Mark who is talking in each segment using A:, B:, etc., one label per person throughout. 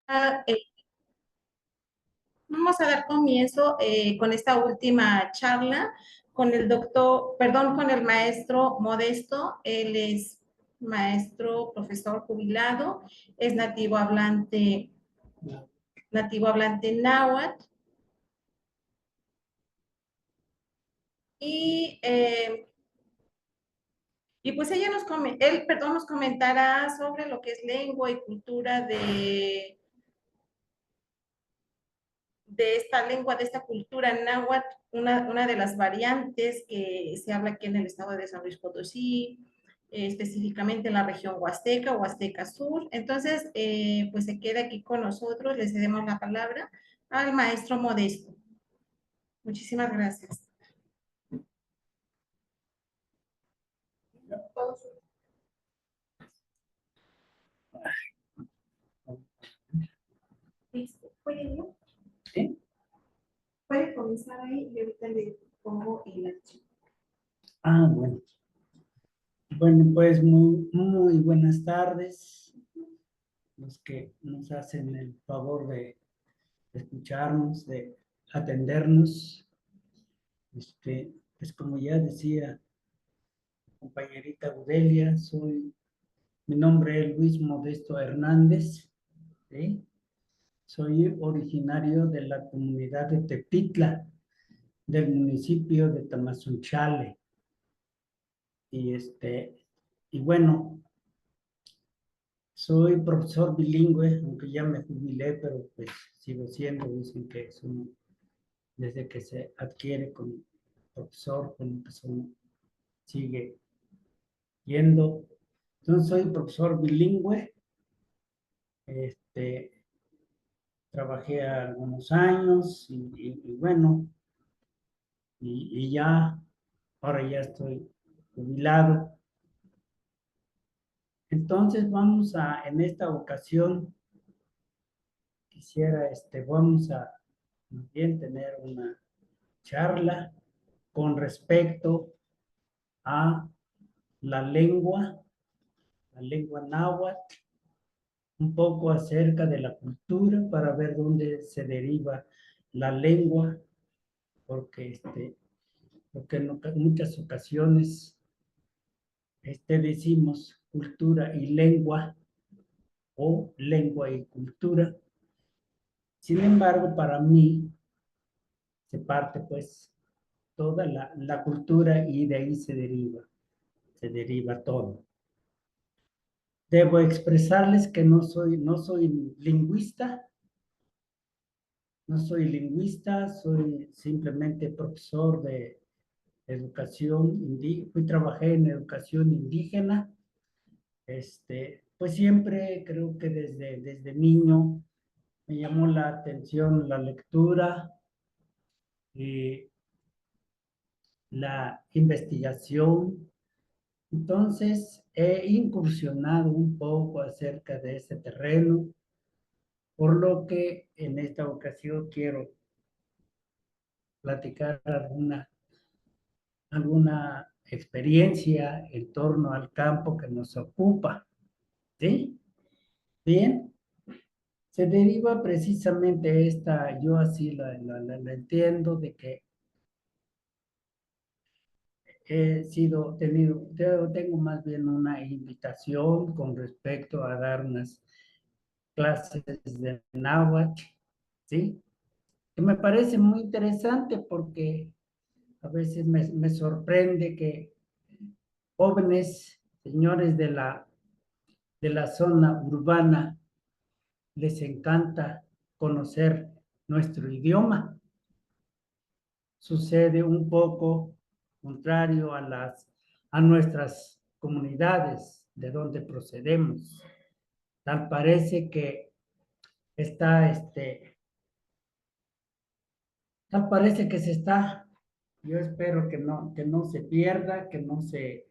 A: Ah, Vamos a dar comienzo con esta última charla con el doctor, perdón, con el maestro Modesto. Él es maestro, profesor jubilado, es nativo hablante náhuatl y, eh, y pues él, perdón, nos comentará sobre lo que es lengua y cultura de esta lengua, de esta cultura náhuatl, una de las variantes que se habla aquí en el estado de San Luis Potosí, específicamente en la región Huasteca, Huasteca Sur. Entonces, pues se queda aquí con nosotros, le cedemos la palabra al maestro Modesto. Muchísimas gracias. ¿Puede, ¿no?
B: ¿Sí?
A: Puede comenzar ahí y ahorita le pongo el archivo.
B: Ah, bueno. Bueno, pues muy buenas tardes. Los que nos hacen el favor de escucharnos, de atendernos. Pues como ya decía compañerita Gudelia, mi nombre es Luis Modesto Hernández, ¿sí? Soy originario de la comunidad de Tepitla, del municipio de Tamazunchale. Y bueno, soy profesor bilingüe, aunque ya me jubilé, pero pues sigo siendo, dicen que es uno, desde que se adquiere como profesor, como persona, sigue yendo. Entonces soy profesor bilingüe, este, trabajé algunos años y bueno, y ya, ahora ya estoy jubilado. Entonces en esta ocasión, vamos a bien tener una charla con respecto a la lengua, la lengua náhuatl, un poco acerca de la cultura para ver dónde se deriva la lengua, porque, porque en muchas ocasiones decimos cultura y lengua o lengua y cultura. Sin embargo, para mí se parte pues toda la cultura y de ahí se deriva todo. Debo expresarles que no soy lingüista, soy simplemente profesor de educación indígena, trabajé en educación indígena, pues siempre creo que desde niño me llamó la atención la lectura y la investigación. Entonces he incursionado un poco acerca de ese terreno, por lo que en esta ocasión quiero platicar alguna experiencia en torno al campo que nos ocupa. ¿Sí? Bien, se deriva precisamente yo así la entiendo, de que tengo más bien una invitación con respecto a dar unas clases de náhuatl, ¿sí? Que me parece muy interesante porque a veces me sorprende que jóvenes, señores de la zona urbana, les encanta conocer nuestro idioma. Sucede un poco contrario a nuestras comunidades de donde procedemos. Tal parece que está, tal parece que se está, yo espero que no se pierda, que no se,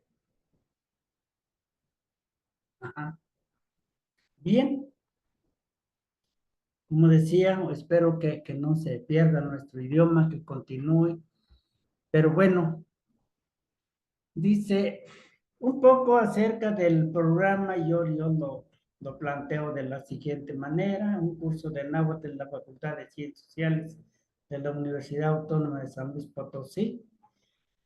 B: ajá. Bien, como decía, espero que no se pierda nuestro idioma, que continúe, pero bueno, dice un poco acerca del programa, yo lo planteo de la siguiente manera: un curso de náhuatl en la Facultad de Ciencias Sociales de la Universidad Autónoma de San Luis Potosí.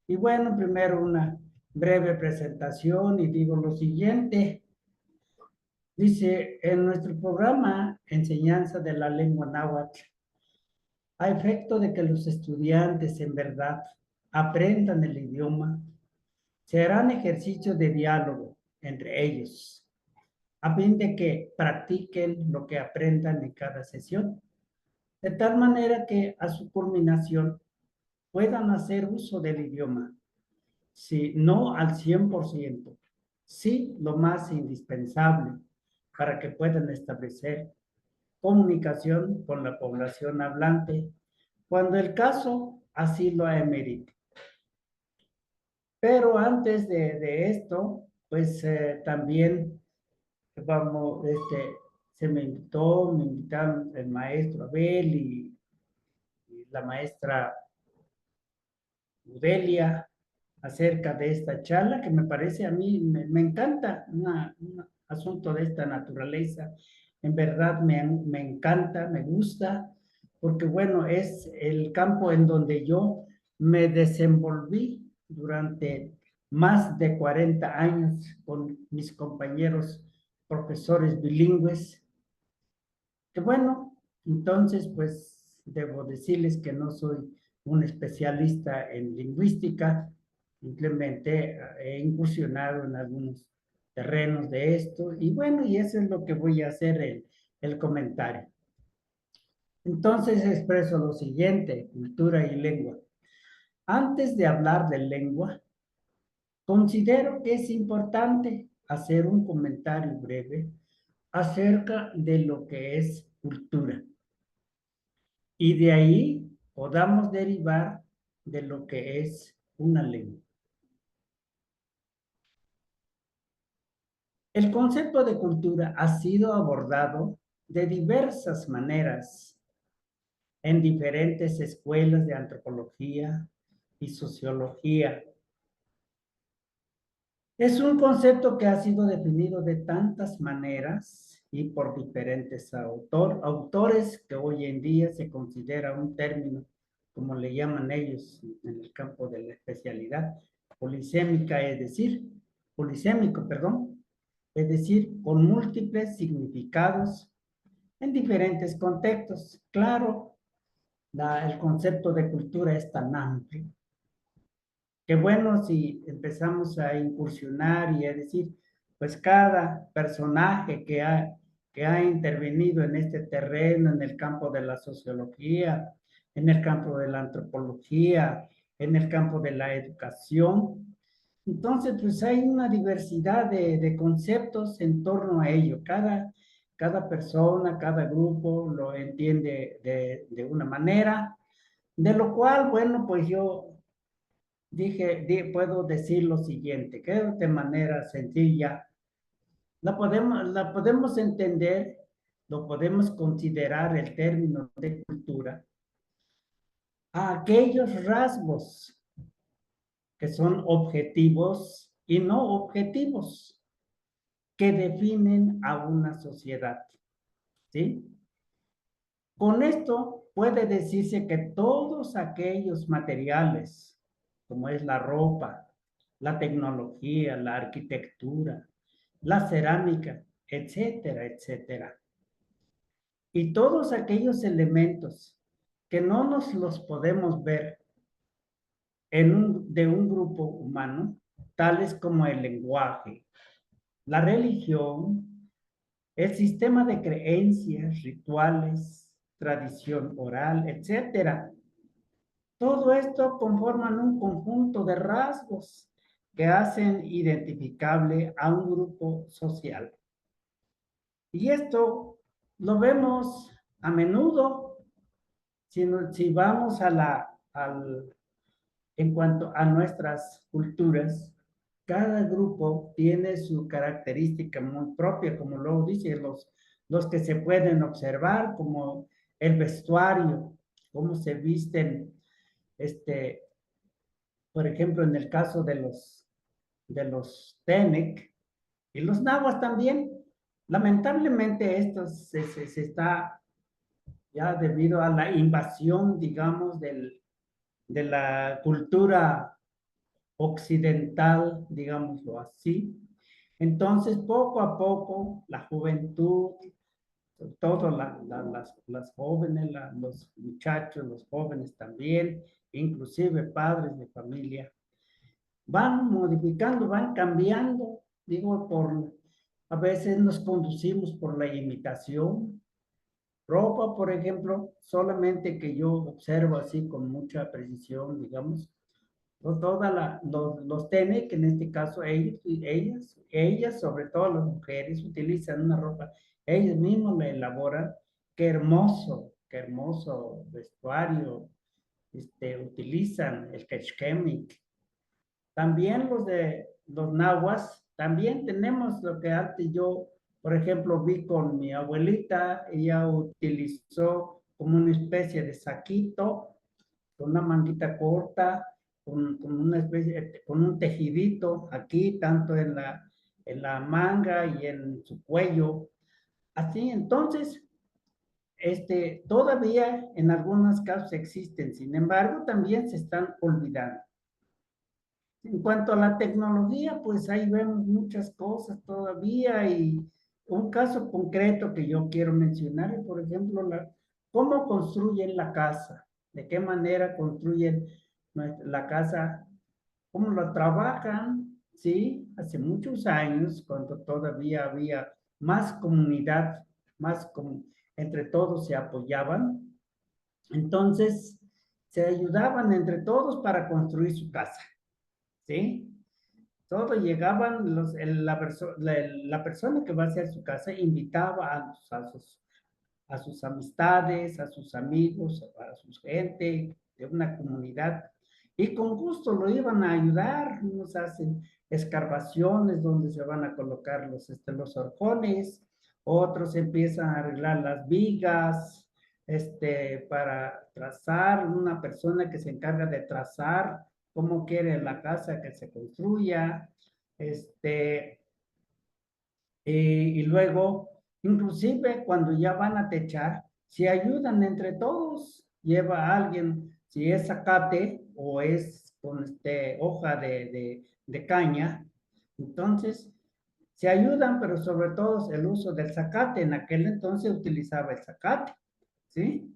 B: Y bueno, primero una breve presentación y digo lo siguiente. Dice, en nuestro programa Enseñanza de la Lengua Náhuatl, a efecto de que los estudiantes en verdad aprendan el idioma, se harán ejercicios de diálogo entre ellos, a fin de que practiquen lo que aprendan en cada sesión, de tal manera que a su culminación puedan hacer uso del idioma, si no al 100%, sí lo más indispensable para que puedan establecer comunicación con la población hablante, cuando el caso así lo amerite. Pero antes de esto, pues también me invitaron el maestro Abel y la maestra Udelia acerca de esta charla que me parece a mí, me encanta, un asunto de esta naturaleza. En verdad me encanta, me gusta, porque bueno, es el campo en donde yo me desenvolví durante más de 40 años con mis compañeros profesores bilingües, que bueno, entonces pues debo decirles que no soy un especialista en lingüística, simplemente he incursionado en algunos terrenos de esto y bueno, y eso es lo que voy a hacer el comentario. Entonces expreso lo siguiente: cultura y lengua. Antes de hablar de lengua, considero que es importante hacer un comentario breve acerca de lo que es cultura. Y de ahí podamos derivar de lo que es una lengua. El concepto de cultura ha sido abordado de diversas maneras en diferentes escuelas de antropología y sociología. Es un concepto que ha sido definido de tantas maneras y por diferentes autores que hoy en día se considera un término, como le llaman ellos en el campo de la especialidad, polisémica, polisémico, perdón, es decir, con múltiples significados en diferentes contextos. Claro, el concepto de cultura es tan amplio que bueno, si empezamos a incursionar y a decir, pues cada personaje que ha intervenido en este terreno, en el campo de la sociología, en el campo de la antropología, en el campo de la educación, entonces pues hay una diversidad de conceptos en torno a ello. Cada persona, cada grupo lo entiende de una manera, de lo cual, bueno, pues yo puedo decir lo siguiente, que de manera sencilla la podemos entender, lo podemos considerar el término de cultura a aquellos rasgos que son objetivos y no objetivos que definen a una sociedad, ¿sí? Con esto puede decirse que todos aquellos materiales, como es la ropa, la tecnología, la arquitectura, la cerámica, etcétera, etcétera, y todos aquellos elementos que no nos los podemos ver de un grupo humano, tales como el lenguaje, la religión, el sistema de creencias, rituales, tradición oral, etcétera. Todo esto conforman un conjunto de rasgos que hacen identificable a un grupo social. Y esto lo vemos a menudo si vamos en cuanto a nuestras culturas. Cada grupo tiene su característica muy propia, como lo dicen los que se pueden observar, como el vestuario, cómo se visten, por ejemplo, en el caso de los Tenec y los nahuas también. Lamentablemente esto se está ya debido a la invasión, digamos, de la cultura occidental, digámoslo así. Entonces, poco a poco, la juventud, sobre todo las jóvenes, los muchachos, los jóvenes también, inclusive padres de familia, van modificando, van cambiando, digo, a veces nos conducimos por la imitación. Ropa, por ejemplo, solamente que yo observo así con mucha precisión, digamos, los tenis, que en este caso ellas, sobre todo las mujeres, utilizan una ropa, ellas mismas la elaboran. Qué hermoso vestuario, utilizan el quechquemic. También los nahuas, también tenemos lo que antes yo, por ejemplo, vi con mi abuelita, ella utilizó como una especie de saquito, con una manguita corta, con una especie, con un tejidito aquí, tanto en la manga y en su cuello. Así, entonces, todavía en algunos casos existen, sin embargo, también se están olvidando. En cuanto a la tecnología, pues ahí vemos muchas cosas todavía y un caso concreto que yo quiero mencionar es, por ejemplo, cómo construyen la casa, de qué manera construyen la casa, cómo la trabajan, ¿sí? Hace muchos años, cuando todavía había más comunidad, entre todos se apoyaban, entonces se ayudaban entre todos para construir su casa. ¿Sí? Todo llegaban, la persona que va a hacer su casa invitaba a sus amistades, a sus amigos, a su gente de una comunidad y con gusto lo iban a ayudar. Nos hacen escarbaciones donde se van a colocar los horcones, otros empiezan a arreglar las vigas, para trazar, una persona que se encarga de trazar cómo quiere la casa que se construya, y luego, inclusive cuando ya van a techar, se ayudan entre todos, lleva a alguien, si es zacate o es con hoja de caña, entonces se ayudan, pero sobre todo el uso del zacate, en aquel entonces utilizaba el zacate, ¿sí?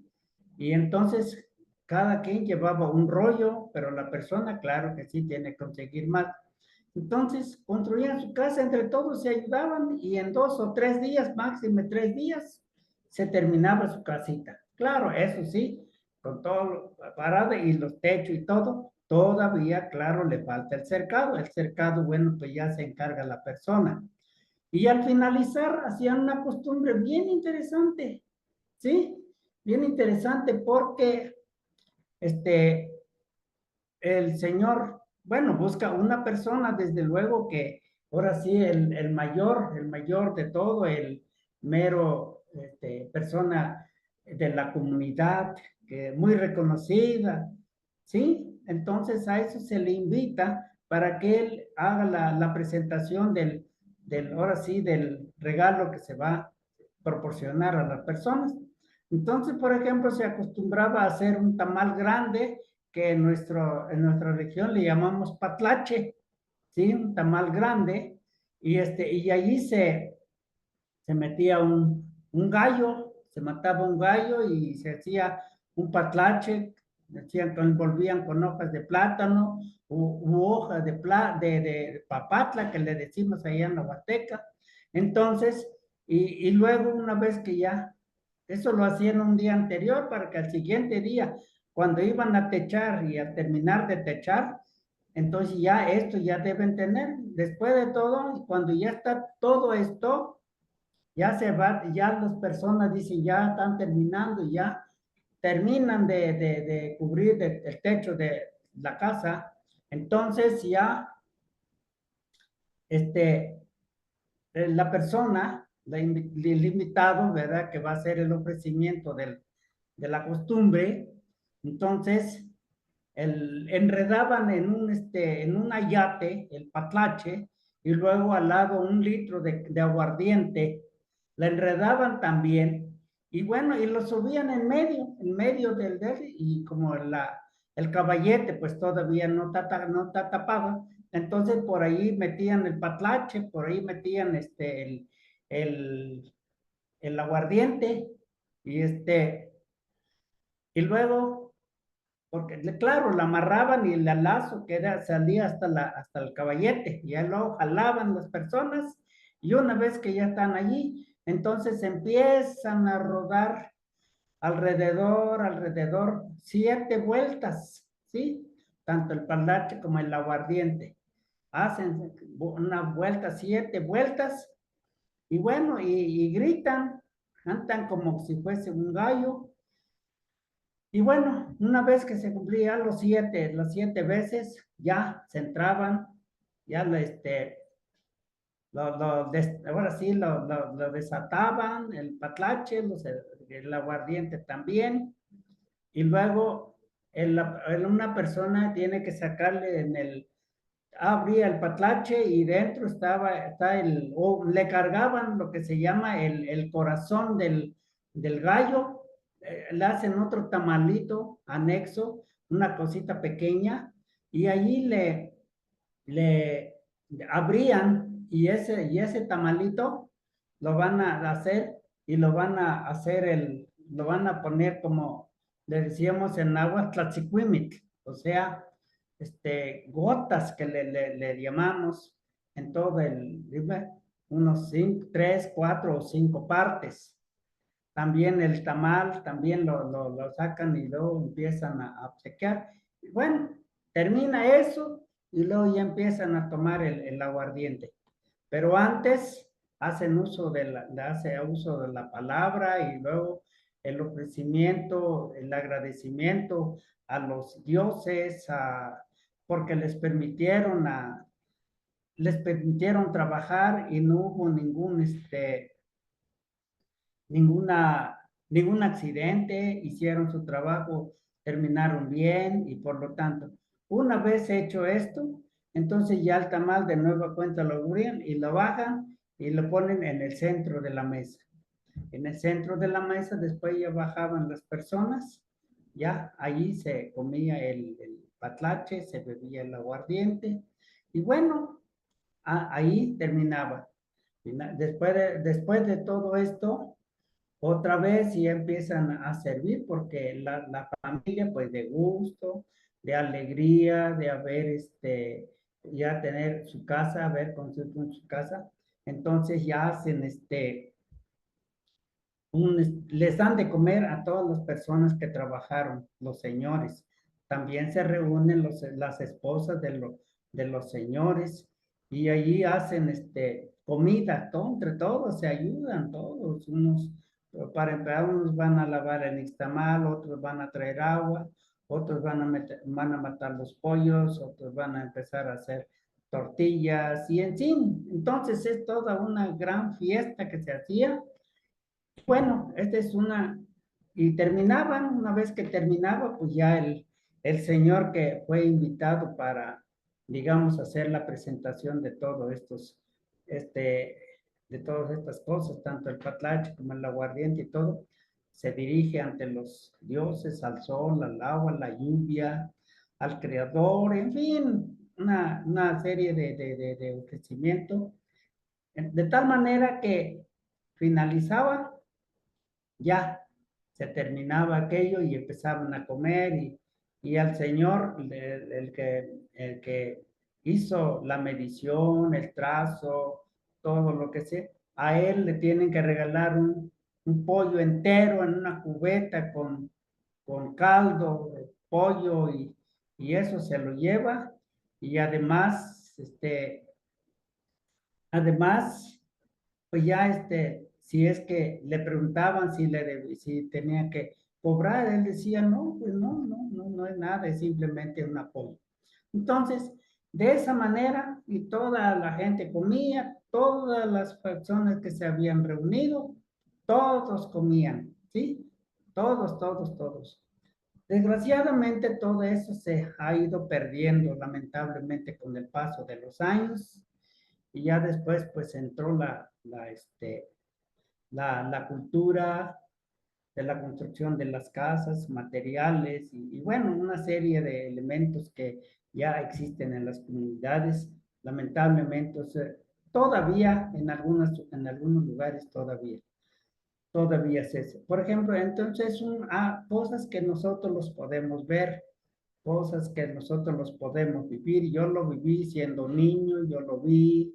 B: Y entonces cada quien llevaba un rollo, pero la persona, claro que sí, tiene que conseguir más. Entonces construían su casa entre todos, se ayudaban y en 2 o 3 días, máximo 3 días, se terminaba su casita. Claro, eso sí, con todo parado y los techos y todo, todavía, claro, le falta el cercado. El cercado, bueno, pues ya se encarga la persona. Y al finalizar, hacían una costumbre bien interesante, ¿sí? Bien interesante porque este, el Señor, bueno, busca una persona, desde luego que ahora sí, el mayor de todo, el mero persona de la comunidad, que muy reconocida, ¿sí? Entonces a eso se le invita para que él haga la presentación ahora sí, del regalo que se va a proporcionar a las personas. Entonces, por ejemplo, se acostumbraba a hacer un tamal grande que en nuestra región le llamamos patlache, ¿sí? Un tamal grande, y allí se metía un gallo, se mataba un gallo y se hacía un patlache, decían que envolvían con hojas de plátano u hojas de papatla, que le decimos allá en la Huasteca. Entonces, y luego una vez que ya, eso lo hacían un día anterior para que al siguiente día, cuando iban a techar y a terminar de techar, entonces ya esto ya deben tener, después de todo, y cuando ya está todo esto, ya se va, ya las personas dicen, ya están terminando, ya terminan de cubrir el techo de la casa, entonces ya este, la persona, el invitado, ¿verdad? Que va a hacer el ofrecimiento de la costumbre, entonces enredaban en un ayate el patlache y luego al lado 1 litro de aguardiente la enredaban también, y bueno, y lo subían en medio del y como el caballete pues todavía no está tapado, entonces por ahí metían el patlache, por ahí metían el, el aguardiente, y y luego, porque claro, la amarraban y el lazo salía hasta el caballete, y ya luego jalaban las personas, y una vez que ya están allí, entonces empiezan a rodar alrededor, 7 vueltas, ¿sí? Tanto el parlache como el aguardiente. Hacen una vuelta, 7 vueltas, y bueno, y gritan, cantan como si fuese un gallo. Y bueno, una vez que se cumplían las 7 veces, ya se entraban, ya ahora sí lo desataban, el patlache, el aguardiente también, y luego una persona tiene que sacarle abría el patlache y dentro o le cargaban lo que se llama el corazón del gallo, le hacen otro tamalito anexo, una cosita pequeña, y allí le abrían, y ese tamalito lo van a hacer, y lo van a hacer lo van a poner como le decíamos en agua, tlatzicuimic, o sea, gotas que le llamamos en todo unos 3, 4 o 5 partes. También el tamal, también lo sacan y luego empiezan a obsequiar. Y bueno, termina eso y luego ya empiezan a tomar el aguardiente. Pero antes hace uso de la palabra, y luego el ofrecimiento, el agradecimiento a los dioses, porque les permitieron trabajar, y no hubo ningún accidente, hicieron su trabajo, terminaron bien, y por lo tanto, una vez hecho esto, entonces ya el tamal de nueva cuenta lo abrían y lo bajan y lo ponen en el centro de la mesa. En el centro de la mesa después ya bajaban las personas, ya allí se comía el patlache, se bebía el aguardiente, y bueno, ahí terminaba. Después de todo esto, otra vez y empiezan a servir, porque la familia pues de gusto, de alegría, de haber ya tener su casa, haber construido su casa, entonces ya hacen les dan de comer a todas las personas que trabajaron, los señores. También se reúnen las esposas de los señores, y allí hacen comida, entre todos se ayudan, todos, para empezar, unos van a lavar el nixtamal, otros van a traer agua, otros van a matar los pollos, otros van a empezar a hacer tortillas, y en fin, entonces es toda una gran fiesta que se hacía. Bueno, y terminaban, una vez que terminaba, pues ya el señor que fue invitado para, digamos, hacer la presentación este, de todas estas cosas, tanto el patlache como el aguardiente y todo, se dirige ante los dioses, al sol, al agua, a la lluvia, al creador, en fin, una serie de ofrecimiento, de tal manera que finalizaba, ya se terminaba aquello y empezaban a comer, y al señor, el que hizo la medición, el trazo, todo lo que sea, a él le tienen que regalar un pollo entero en una cubeta con caldo de pollo, y eso se lo lleva, y además, pues ya si es que le preguntaban si tenía que cobrar, él decía, no, pues no es nada, es simplemente un apoyo. Entonces, de esa manera, y toda la gente comía, todas las personas que se habían reunido, todos comían, ¿sí? Todos, todos, todos. Desgraciadamente, todo eso se ha ido perdiendo, lamentablemente, con el paso de los años, y ya después, pues, entró la cultura de la construcción de las casas, materiales y bueno, una serie de elementos que ya existen en las comunidades, lamentablemente, o sea, todavía en algunos lugares todavía es eso. Por ejemplo, entonces, cosas que nosotros los podemos ver, cosas que nosotros los podemos vivir. Yo lo viví siendo niño, yo lo vi,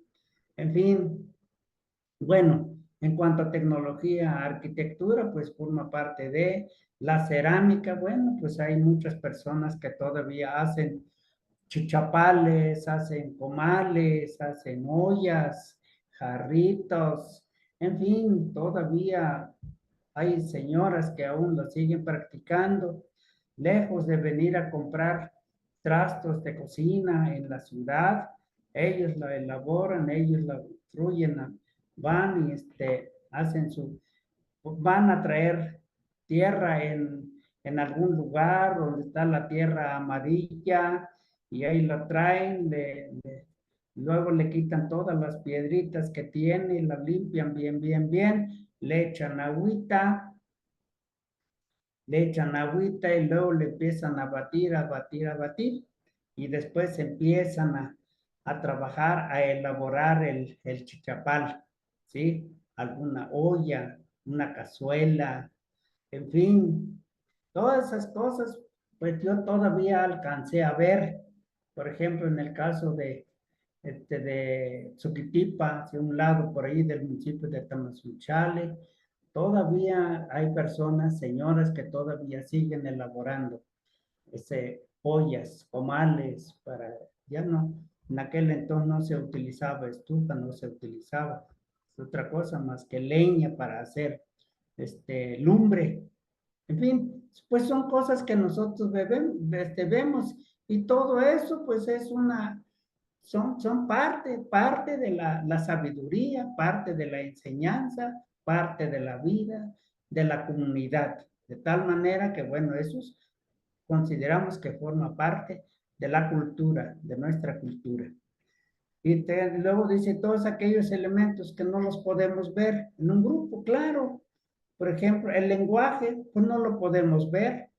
B: en fin, bueno, en cuanto a tecnología, arquitectura, pues forma parte de la cerámica. Bueno, pues hay muchas personas que todavía hacen chichapales, hacen comales, hacen ollas, jarritos, en fin, todavía hay señoras que aún lo siguen practicando, lejos de venir a comprar trastos de cocina en la ciudad, ellos la elaboran, ellos la construyen, van y hacen van a traer tierra en algún lugar donde está la tierra amarilla y ahí la traen, luego le quitan todas las piedritas que tiene, la limpian bien, bien, bien, le echan agüita y luego le empiezan a batir, a batir, a batir y después empiezan a trabajar, a elaborar el chichapal, ¿sí? Alguna olla, una cazuela, en fin, todas esas cosas, pues yo todavía alcancé a ver, por ejemplo, en el caso de Suquitipa, hacia un lado por ahí del municipio de Tamazunchale, todavía hay personas, señoras, que todavía siguen elaborando ollas, comales, ya no, en aquel entonces no se utilizaba estufa, no se utilizaba otra cosa más que leña para hacer lumbre. En fin, pues son cosas que nosotros vemos y todo eso pues son parte de la sabiduría, parte de la enseñanza, parte de la vida, de la comunidad. De tal manera que, bueno, esos consideramos que forma parte de la cultura, de nuestra cultura. Y luego dice todos aquellos elementos que no los podemos ver en un grupo, claro. Por ejemplo, el lenguaje, pues no lo podemos ver,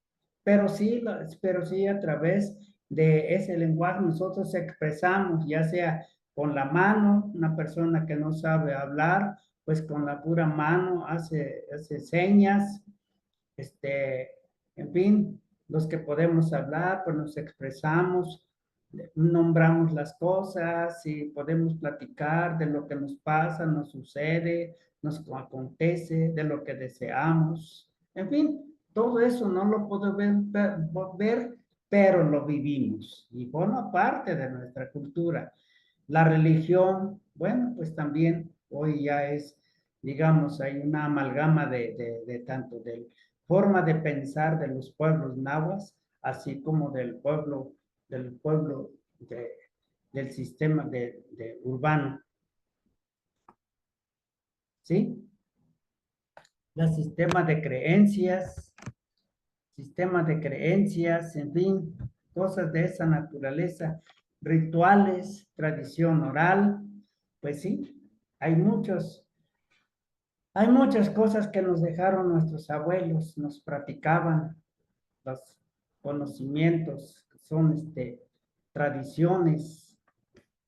B: pero sí a través de ese lenguaje nosotros expresamos, ya sea con la mano, una persona que no sabe hablar, pues con la pura mano hace señas, este, en fin, los que podemos hablar, pues nos expresamos, nombramos las cosas y podemos platicar de lo que nos pasa, nos sucede, nos acontece, de lo que deseamos. En fin, todo eso no lo podemos ver, pero lo vivimos y forma parte de nuestra cultura. La religión, bueno, pues también hoy ya es, digamos, hay una amalgama de tanto de forma de pensar de los pueblos nahuas, así como del pueblo del sistema urbano, ¿sí? El sistema de creencias, en fin, cosas de esa naturaleza, rituales, tradición oral, pues sí, hay muchas cosas que nos dejaron nuestros abuelos, nos practicaban los conocimientos, que son tradiciones,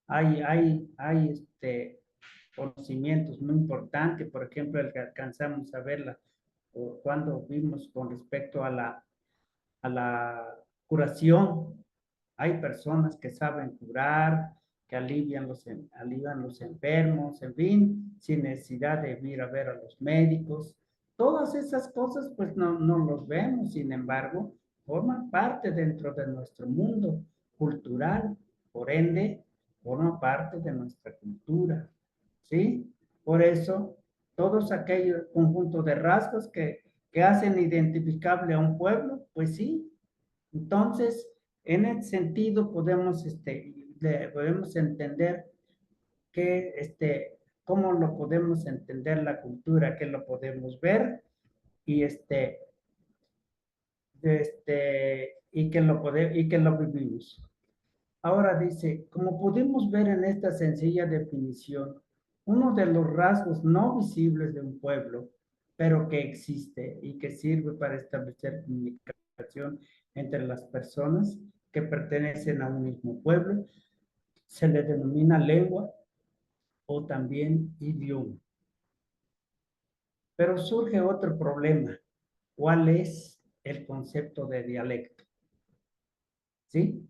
B: hay conocimientos muy importantes, por ejemplo, el que alcanzamos a verla cuando vimos con respecto a la curación. Hay personas que saben curar, que alivian los enfermos, en fin, sin necesidad de ir a ver a los médicos. Todas esas cosas, pues no los vemos, sin embargo, forman parte dentro de nuestro mundo cultural, por ende, forman parte de nuestra cultura, ¿sí? Por eso, todos aquellos conjuntos de rasgos que hacen identificable a un pueblo, pues sí. Entonces, en ese sentido podemos entender que, cómo lo podemos entender la cultura, que lo podemos ver y y que lo vivimos. Ahora dice, como pudimos ver en esta sencilla definición, uno de los rasgos no visibles de un pueblo, pero que existe y que sirve para establecer comunicación entre las personas que pertenecen a un mismo pueblo, se le denomina lengua o también idioma. Pero surge otro problema. ¿Cuál es el concepto de dialecto? ¿Sí?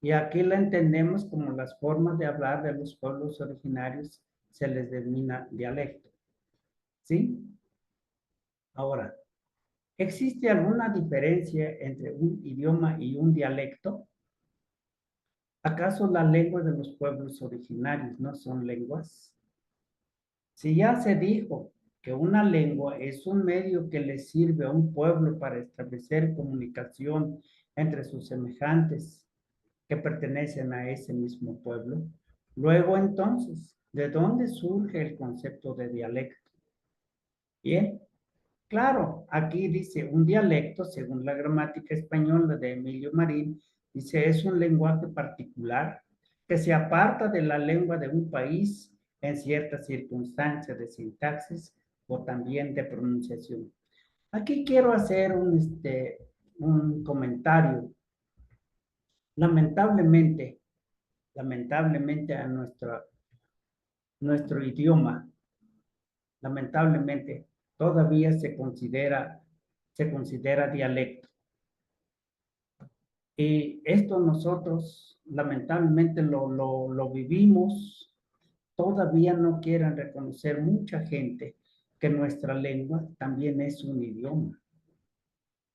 B: Y aquí la entendemos como las formas de hablar de los pueblos originarios se les denomina dialecto. ¿Sí? Ahora, ¿existe alguna diferencia entre un idioma y un dialecto? ¿Acaso las lenguas de los pueblos originarios no son lenguas? Si ya se dijo que una lengua es un medio que le sirve a un pueblo para establecer comunicación entre sus semejantes que pertenecen a ese mismo pueblo, luego entonces, ¿de dónde surge el concepto de dialecto? Bien, claro, aquí dice un dialecto, según la gramática española de Emilio Marín, dice es un lenguaje particular que se aparta de la lengua de un país en ciertas circunstancias de sintaxis o también de pronunciación. Aquí quiero hacer un comentario. Lamentablemente, lamentablemente a nuestro idioma, lamentablemente, todavía se considera dialecto. Y esto nosotros lamentablemente lo vivimos. Todavía no quieren reconocer mucha gente que nuestra lengua también es un idioma.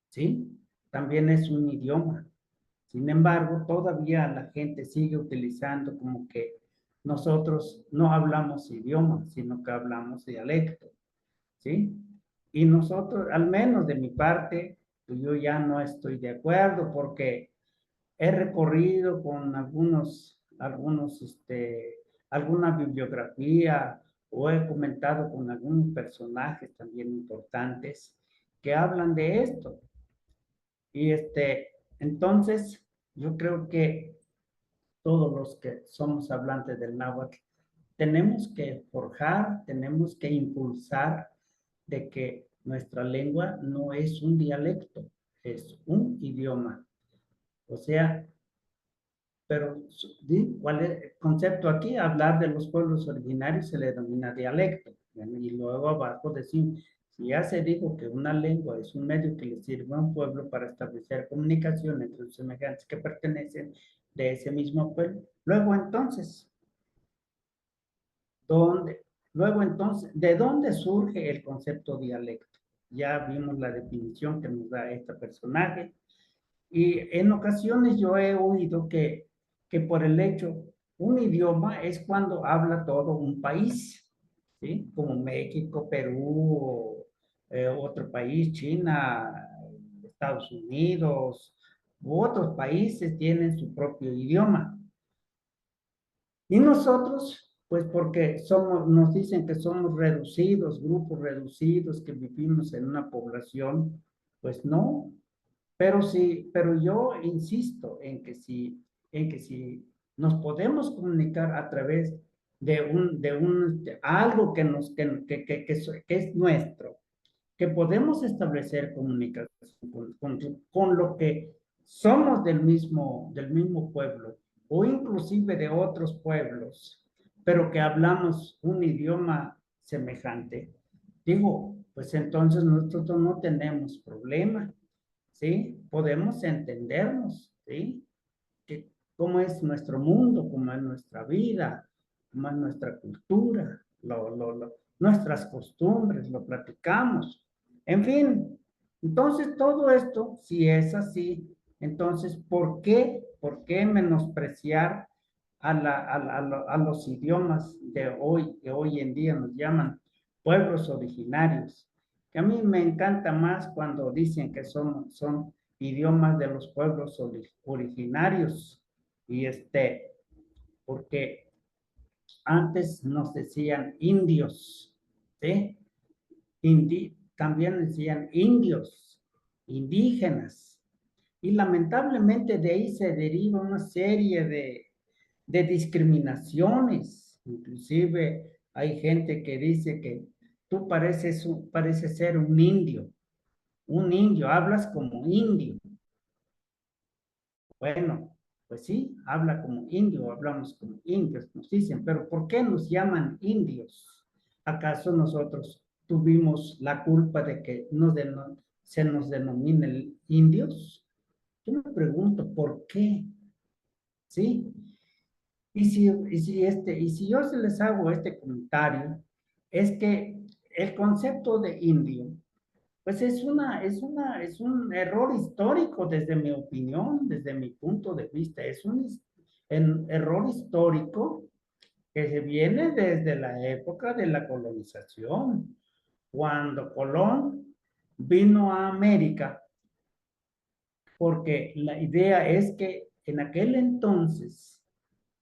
B: ¿Sí? También es un idioma. Sin embargo, todavía la gente sigue utilizando como que nosotros no hablamos idioma, sino que hablamos dialecto. ¿Sí? Y nosotros, al menos de mi parte, pues yo ya no estoy de acuerdo porque he recorrido con alguna bibliografía o he comentado con algunos personajes también importantes que hablan de esto. Y entonces, yo creo que todos los que somos hablantes del náhuatl tenemos que forjar, tenemos que impulsar de que nuestra lengua no es un dialecto, es un idioma. O sea, pero ¿cuál es el concepto aquí? Hablar de los pueblos originarios se le denomina dialecto. Y luego abajo decimos, si ya se dijo que una lengua es un medio que le sirve a un pueblo para establecer comunicación entre los semejantes que pertenecen de ese mismo pueblo, ¿dónde? Luego entonces, ¿de dónde surge el concepto dialecto? Ya vimos la definición que nos da este personaje. Y en ocasiones yo he oído que por el hecho, un idioma es cuando habla todo un país, ¿sí? Como México, Perú, o, otro país, China, Estados Unidos, u otros países tienen su propio idioma. Y nosotros, pues porque nos dicen que somos reducidos, grupos reducidos, que vivimos en una población, pues no, pero sí, pero yo insisto en que si nos podemos comunicar a través de algo que es nuestro, que podemos establecer comunicación con lo que somos del mismo pueblo o inclusive de otros pueblos, pero que hablamos un idioma semejante, digo, pues entonces nosotros no tenemos problema. ¿Sí? Podemos entendernos, ¿sí? Cómo es nuestro mundo, cómo es nuestra vida, cómo es nuestra cultura, nuestras costumbres, lo platicamos. En fin, entonces todo esto, si es así, entonces, ¿por qué menospreciar a los idiomas de hoy, que hoy en día nos llaman pueblos originarios? Que a mí me encanta más cuando dicen que son idiomas de los pueblos originarios. Y porque antes nos decían indios, ¿sí? También decían indios, indígenas. Y lamentablemente de ahí se deriva una serie de discriminaciones, Inclusive hay gente que dice que tú pareces ser un indio, hablas como indio. Bueno, pues sí, habla como indio, hablamos como indios, nos dicen, pero ¿por qué nos llaman indios? ¿Acaso nosotros tuvimos la culpa de que se nos denominen indios? Yo me pregunto, ¿por qué? ¿Sí? Y si yo se les hago este comentario, es que el concepto de indio, pues es un error histórico desde mi opinión, desde mi punto de vista. Es un error histórico que se viene desde la época de la colonización. Cuando Colón vino a América, porque la idea es que en aquel entonces,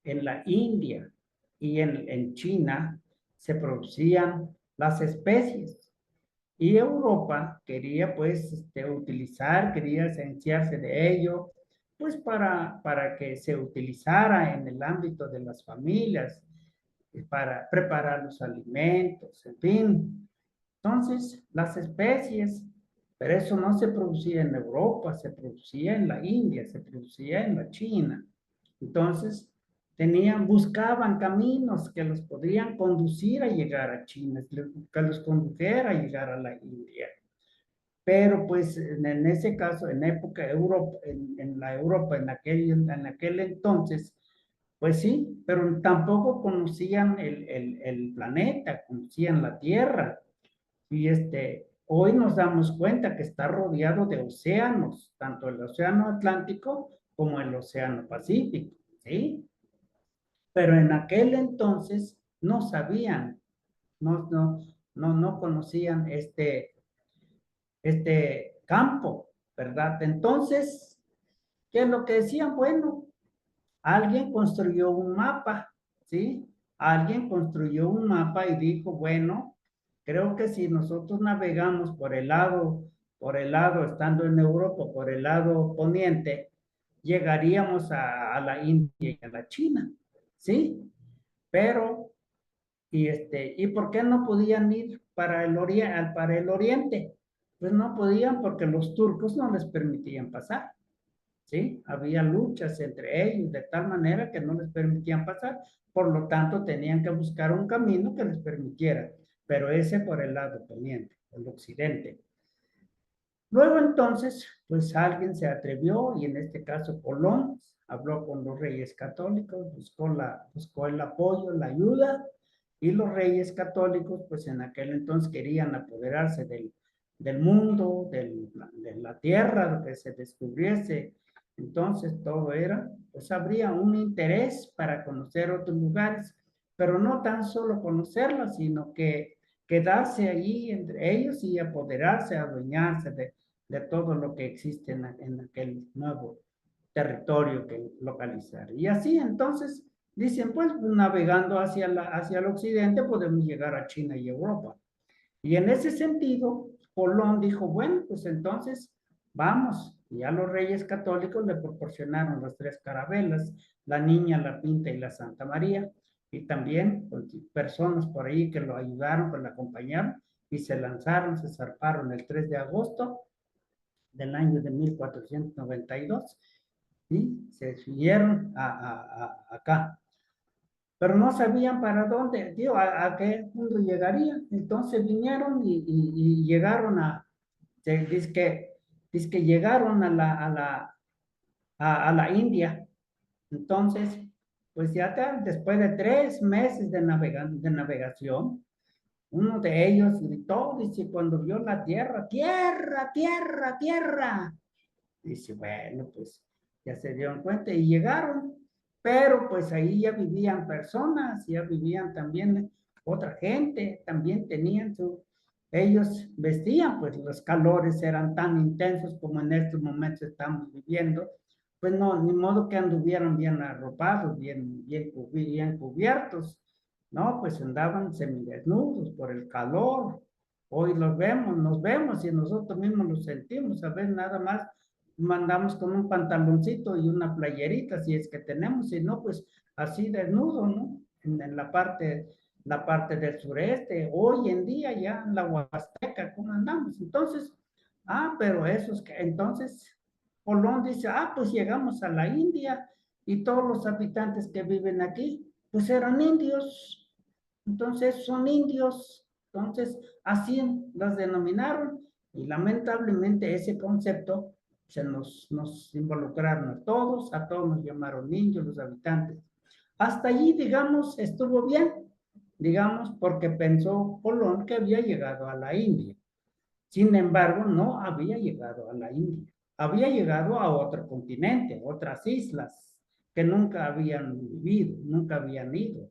B: en la India y en China, se producían las especies. Y Europa quería pues quería esenciarse de ello, pues para que se utilizara en el ámbito de las familias, para preparar los alimentos, en fin. Entonces, las especies, pero eso no se producía en Europa, se producía en la India, se producía en la China. Entonces, buscaban caminos que los podrían conducir a llegar a China, que los condujera a llegar a la India. Pero pues en ese caso, en época Europa, en la Europa, en aquel entonces, pues sí, pero tampoco conocían el planeta, conocían la Tierra. Y hoy nos damos cuenta que está rodeado de océanos, tanto el océano Atlántico como el océano Pacífico, ¿sí? Pero en aquel entonces no sabían, no conocían este campo, ¿verdad? Entonces, ¿qué es lo que decían? Bueno, alguien construyó un mapa, ¿sí? Alguien construyó un mapa y dijo, bueno, creo que si nosotros navegamos por el lado, estando en Europa, por el lado poniente, llegaríamos a la India y a la China, ¿sí? Pero, ¿y por qué no podían ir para el oriente? Pues no podían porque los turcos no les permitían pasar. ¿Sí? Había luchas entre ellos de tal manera que no les permitían pasar, por lo tanto tenían que buscar un camino que les permitiera, pero ese por el lado poniente, el occidente. Luego entonces, pues alguien se atrevió y en este caso Colón habló con los reyes católicos, buscó el apoyo, la ayuda y los reyes católicos pues en aquel entonces querían apoderarse del mundo, de la tierra, que se descubriese. Entonces todo era, pues habría un interés para conocer otros lugares, pero no tan solo conocerlos, sino que quedarse allí entre ellos y apoderarse, adueñarse de todo lo que existe en aquel nuevo territorio que localizar. Y así entonces dicen, pues navegando hacia el occidente podemos llegar a China y Europa. Y en ese sentido, Colón dijo, bueno, pues entonces vamos. Y ya los reyes católicos le proporcionaron las tres carabelas, la Niña, la Pinta y la Santa María. Y también pues, personas por ahí que lo ayudaron, que lo acompañaron y se lanzaron, se zarparon el 3 de agosto del año de 1492 y se subieron acá. Pero no sabían para dónde, tío, a qué mundo llegarían. Entonces vinieron y llegaron dice que llegaron a la India. Entonces, pues ya después de 3 meses de navegación, uno de ellos gritó, dice, cuando vio la tierra, tierra, tierra, tierra. Dice, bueno, pues ya se dieron cuenta y llegaron, pero pues ahí ya vivían personas, ya vivían también otra gente, también ellos vestían, pues los calores eran tan intensos como en estos momentos estamos viviendo, pues no, ni modo que anduvieran bien arropados, bien cubiertos, no, pues andaban semidesnudos por el calor. Hoy nos vemos y nosotros mismos los sentimos, a ver, nada más mandamos con un pantaloncito y una playerita, si es que tenemos, si no, pues así desnudo, ¿no? en la parte del sureste, hoy en día ya en la Huasteca, ¿cómo andamos? Entonces, pero esos que, entonces, Colón dice, pues llegamos a la India y todos los habitantes que viven aquí, pues eran indios, entonces son indios, entonces así los denominaron y lamentablemente ese concepto nos involucraron a todos nos llamaron indios los habitantes. Hasta allí, digamos, estuvo bien, digamos, porque pensó Colón que había llegado a la India. Sin embargo, no había llegado a la India, había llegado a otro continente, otras islas que nunca habían vivido, nunca habían ido.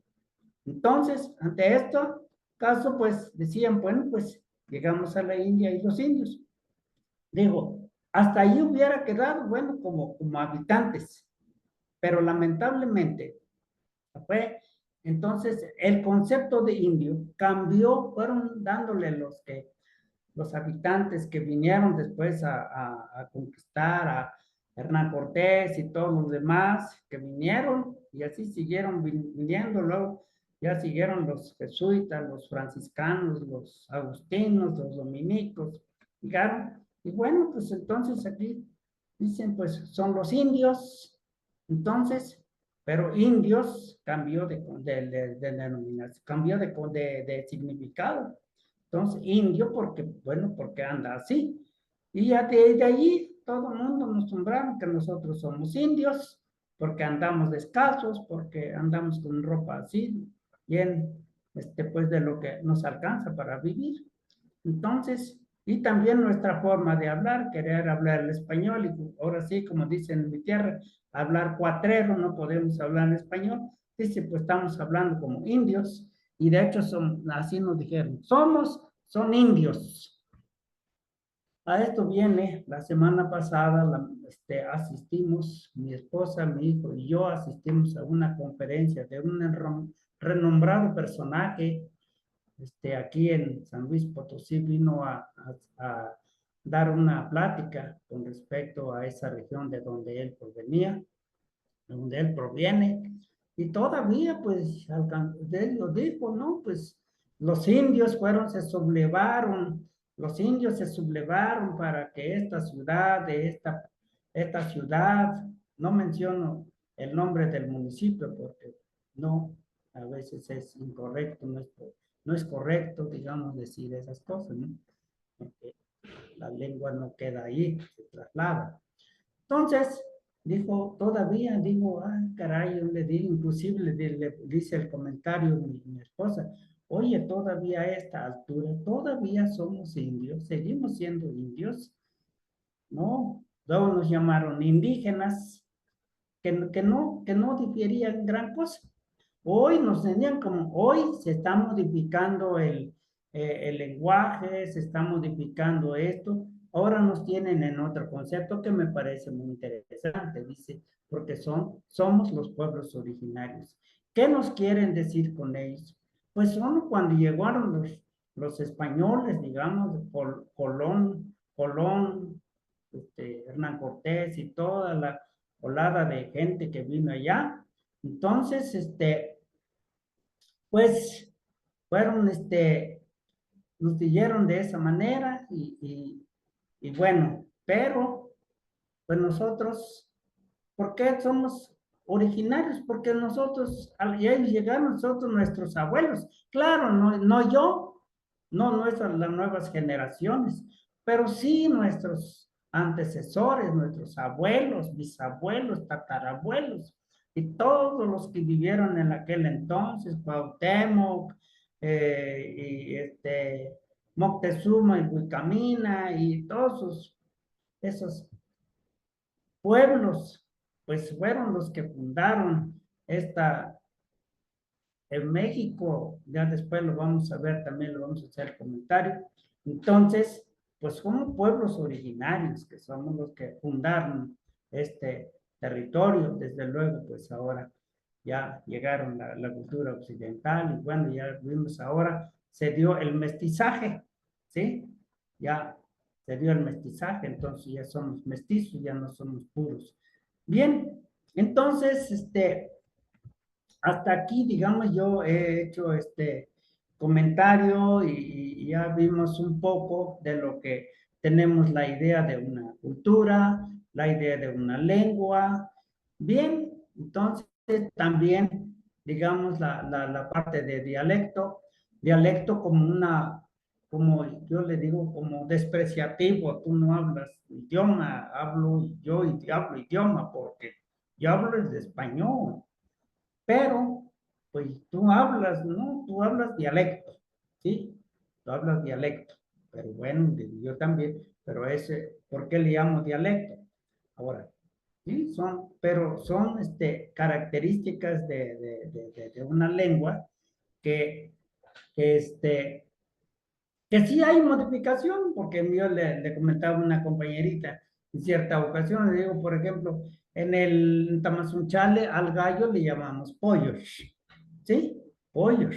B: Entonces, ante esto caso, pues decían, bueno, pues llegamos a la India y los indios. Digo, hasta ahí hubiera quedado, bueno, como habitantes, pero lamentablemente fue, entonces el concepto de indio cambió, fueron dándole los habitantes que vinieron después a conquistar a Hernán Cortés y todos los demás que vinieron y así siguieron viniendo, luego ya siguieron los jesuitas, los franciscanos, los agustinos, los dominicos, llegaron, y bueno, pues entonces aquí dicen, pues son los indios, entonces, pero indios cambió de denominación, cambió de significado. Entonces, indio porque, bueno, porque anda así. Y ya de allí todo el mundo nos nombraron que nosotros somos indios, porque andamos descalzos, porque andamos con ropa así, bien, pues de lo que nos alcanza para vivir. Entonces, y también nuestra forma de hablar, querer hablar el español, y ahora sí, como dicen en mi tierra, hablar cuatrero, no podemos hablar en español. Dice, pues estamos hablando como indios, y de hecho así nos dijeron, son indios. A esto viene, la semana pasada asistimos, mi esposa, mi hijo y yo asistimos a una conferencia de un renombrado personaje aquí en San Luis Potosí, vino a dar una plática con respecto a esa región de donde él provenía, de donde él proviene, y todavía pues él lo dijo, ¿no? Pues los indios los indios se sublevaron para que esta ciudad, no menciono el nombre del municipio porque no, a veces es incorrecto, no es correcto, digamos, decir esas cosas, ¿no? Porque la lengua no queda ahí, se traslada. Entonces, dijo, todavía, digo, caray, yo le digo, inclusive le dice el comentario mi esposa, oye, todavía a esta altura, todavía somos indios, seguimos siendo indios, ¿no? Luego nos llamaron indígenas, que no diferían gran cosa. Hoy nos tenían como, hoy se está modificando el lenguaje, se está modificando esto, ahora nos tienen en otro concepto que me parece muy interesante, dice, porque somos los pueblos originarios. ¿Qué nos quieren decir con ellos? Pues son cuando llegaron los españoles, digamos, Colón, Hernán Cortés y toda la olada de gente que vino allá. Entonces, pues, fueron, nos dijeron de esa manera y bueno, pero, pues nosotros, ¿por qué somos originarios? Porque nosotros, al llegaron nosotros, nuestros abuelos, claro, no yo, no nuestras, las nuevas generaciones, pero sí nuestros antecesores, nuestros abuelos, bisabuelos, tatarabuelos, y todos los que vivieron en aquel entonces, Cuauhtémoc, y Moctezuma y Huicamina, y todos esos pueblos, pues fueron los que fundaron esta, en México, ya después lo vamos a ver, también lo vamos a hacer el comentario. Entonces, pues como pueblos originarios, que somos los que fundaron este territorio, desde luego, pues ahora ya llegaron la cultura occidental y bueno, ya vimos ahora, se dio el mestizaje, ¿sí? Ya se dio el mestizaje, entonces ya somos mestizos, ya no somos puros. Bien, entonces, hasta aquí, digamos, yo he hecho este comentario y ya vimos un poco de lo que tenemos la idea de una cultura, la idea de una lengua. Bien, entonces también, digamos, la parte de dialecto, dialecto como una, como yo le digo, como despreciativo, tú no hablas idioma, hablo idioma porque yo hablo el español, pero pues tú hablas, ¿no? Tú hablas dialecto, ¿sí? Tú hablas dialecto, pero bueno, yo también, pero ese, ¿por qué le llamo dialecto? Ahora, sí, pero son características de una lengua que, que, este, que sí hay modificación, porque yo le comentaba a una compañerita en cierta ocasión, le digo, por ejemplo, en Tamazunchale al gallo le llamamos pollos, ¿sí? Pollos.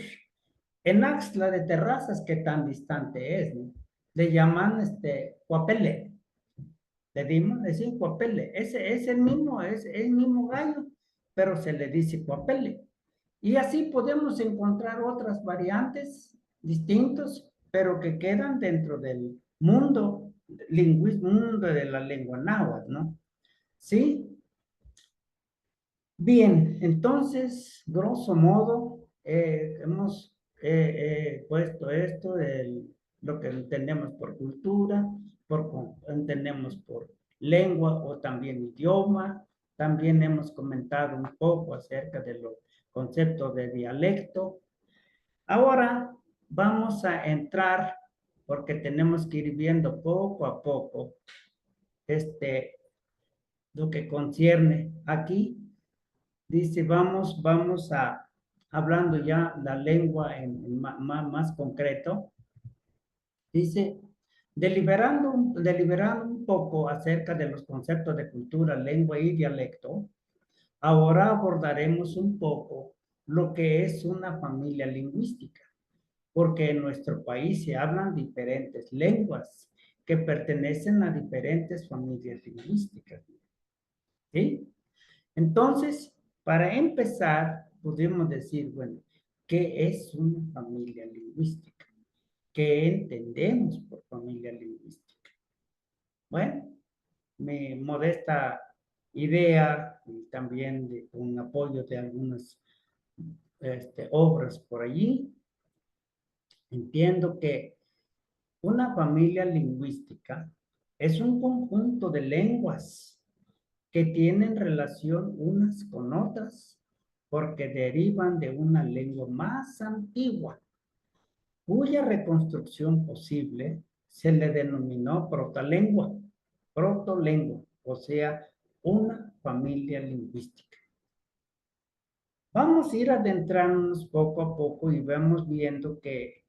B: En Axtla de Terrazas, que tan distante es, ¿no? Le llaman cuapele. Le dicen cuapele. Ese es el mismo gallo, pero se le dice cuapele. Y así podemos encontrar otras variantes distintos, pero que quedan dentro del mundo mundo de la lengua náhuatl, ¿no? Sí, bien, entonces, grosso modo, hemos puesto esto de lo que entendemos por cultura, entendemos por lengua o también idioma. También hemos comentado un poco acerca de los conceptos de dialecto. Ahora vamos a entrar, porque tenemos que ir viendo poco a poco este, lo que concierne aquí. Dice, vamos a, hablando ya la lengua en más concreto, dice, deliberando un poco acerca de los conceptos de cultura, lengua y dialecto, ahora abordaremos un poco lo que es una familia lingüística, porque en nuestro país se hablan diferentes lenguas que pertenecen a diferentes familias lingüísticas, ¿sí? Entonces, para empezar, podemos decir, bueno, ¿qué es una familia lingüística? ¿Qué entendemos por familia lingüística? Bueno, mi modesta idea y también con apoyo de algunas obras por allí, entiendo que una familia lingüística es un conjunto de lenguas que tienen relación unas con otras porque derivan de una lengua más antigua, cuya reconstrucción posible se le denominó protolengua, o sea, una familia lingüística. Vamos a ir adentrándonos poco a poco y vamos viendo que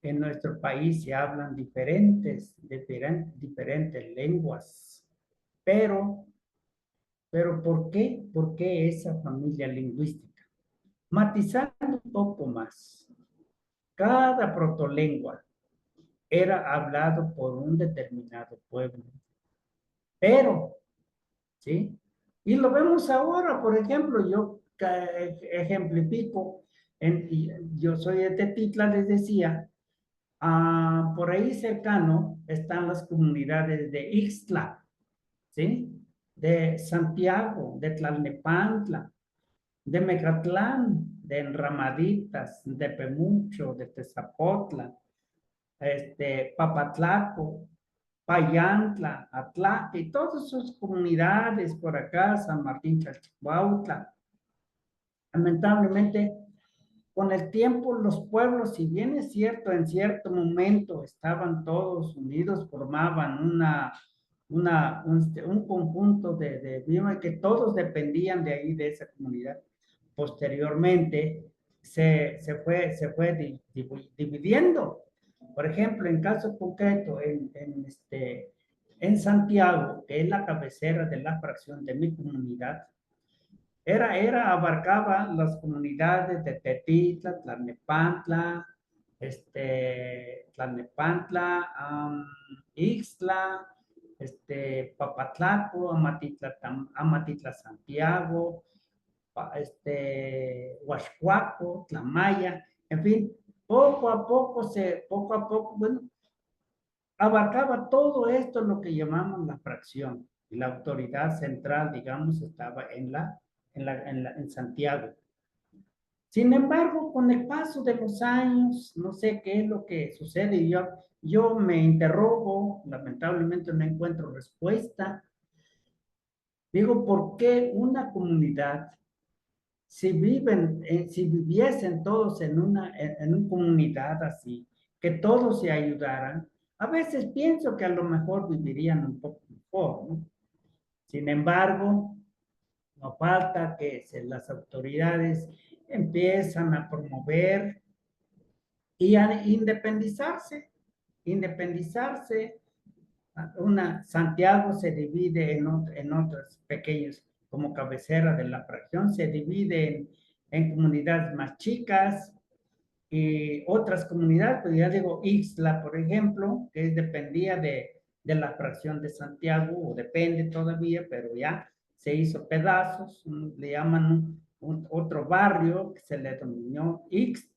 B: en nuestro país se hablan diferentes lenguas, pero ¿por qué? ¿Por qué esa familia lingüística? Matizando un poco más, cada protolengua era hablado por un determinado pueblo, pero, ¿sí? Y lo vemos ahora, por ejemplo, yo ejemplifico, yo soy de Tetitla, les decía, por ahí cercano están las comunidades de Ixtla, ¿sí? De Santiago, de Tlalnepantla, de Mecatlán, de Enramaditas, de Pemucho, de Tezapotla, Papatlaco, Payantla, Atlaque, y todas sus comunidades por acá, San Martín Chalchihuautla. Lamentablemente, con el tiempo los pueblos, si bien es cierto, en cierto momento estaban todos unidos, formaban un conjunto que todos dependían de ahí, de esa comunidad. Posteriormente se fue dividiendo. Por ejemplo, en caso concreto, en Santiago, que es la cabecera de la fracción de mi comunidad, abarcaba las comunidades de Tetitla, Tlalnepantla, Ixtla, Papatlaco, Amatitla Santiago, Huaxcuaco, Tlamaya, en fin, poco a poco, bueno, abarcaba todo esto, lo que llamamos la fracción. Y la autoridad central, digamos, estaba en Santiago. Sin embargo, con el paso de los años, no sé qué es lo que sucede, y yo me interrogo, lamentablemente no encuentro respuesta. Digo, ¿por qué una comunidad, si viviesen todos en una comunidad así, que todos se ayudaran, a veces pienso que a lo mejor vivirían un poco mejor, ¿no? Sin embargo, no falta que las autoridades empiezan a promover y a independizarse. Santiago se divide en otros pequeños, como cabecera de la fracción, se divide en comunidades más chicas y otras comunidades, pues ya digo, Ixtla, por ejemplo, que dependía de la fracción de Santiago, o depende todavía, pero ya se hizo pedazos, le llaman otro barrio que se le denominó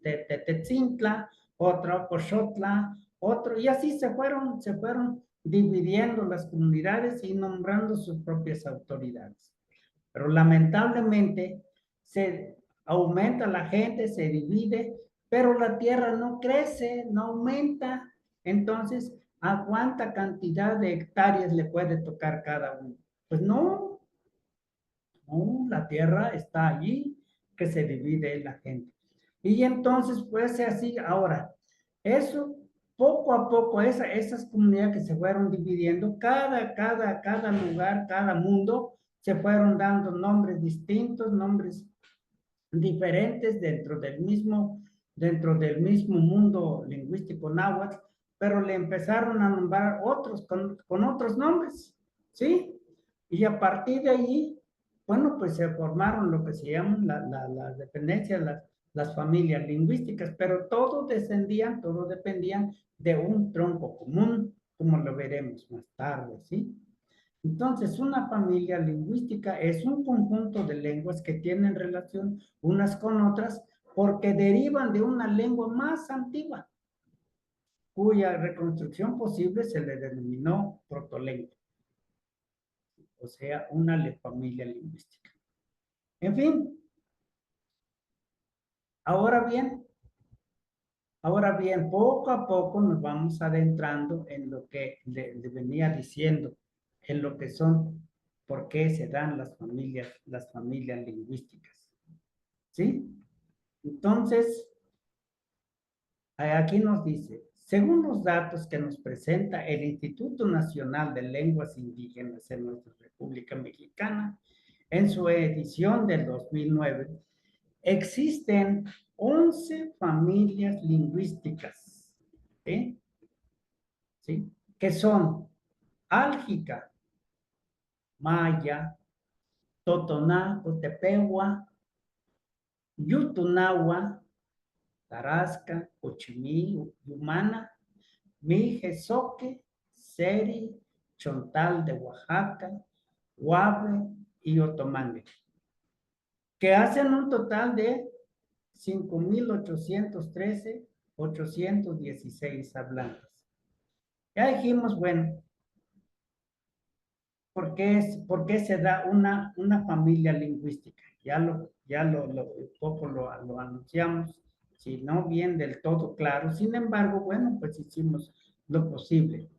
B: Tetzintla, otro Coxotla, otro, y así se fueron dividiendo las comunidades y nombrando sus propias autoridades. Pero lamentablemente se aumenta la gente, se divide, pero la tierra no crece, no aumenta. Entonces, ¿a cuánta cantidad de hectáreas le puede tocar cada uno? Pues no, no, la tierra está allí, que se divide la gente. Y entonces puede ser así. Ahora, eso poco a poco, esas comunidades que se fueron dividiendo, cada lugar, cada mundo, se fueron dando nombres distintos, nombres diferentes dentro del mismo mundo lingüístico náhuatl, pero le empezaron a nombrar otros con otros nombres, ¿sí? Y a partir de allí, bueno, pues se formaron lo que se llaman las dependencias, las familias lingüísticas, pero todos dependían de un tronco común, como lo veremos más tarde, ¿sí? Entonces, una familia lingüística es un conjunto de lenguas que tienen relación unas con otras porque derivan de una lengua más antigua, cuya reconstrucción posible se le denominó protolengua, o sea, una familia lingüística. En fin, ahora bien, poco a poco nos vamos adentrando en lo que le venía diciendo, en lo que son, por qué se dan las familias lingüísticas. ¿Sí? Entonces, aquí nos dice, según los datos que nos presenta el Instituto Nacional de Lenguas Indígenas en nuestra República Mexicana, en su edición del 2009, existen 11 familias lingüísticas, ¿sí? ¿Sí? Que son álgica, maya, totoná, tepehuá, yutunahua, tarasca, cochimí, yumana, mijezoque, seri, chontal de Oaxaca, guave y otomangue, que hacen un total de 5,813,816 hablantes. Ya dijimos, bueno, ¿por qué se da una familia lingüística? Poco lo anunciamos, si no bien del todo claro. Sin embargo, bueno, pues hicimos lo posible.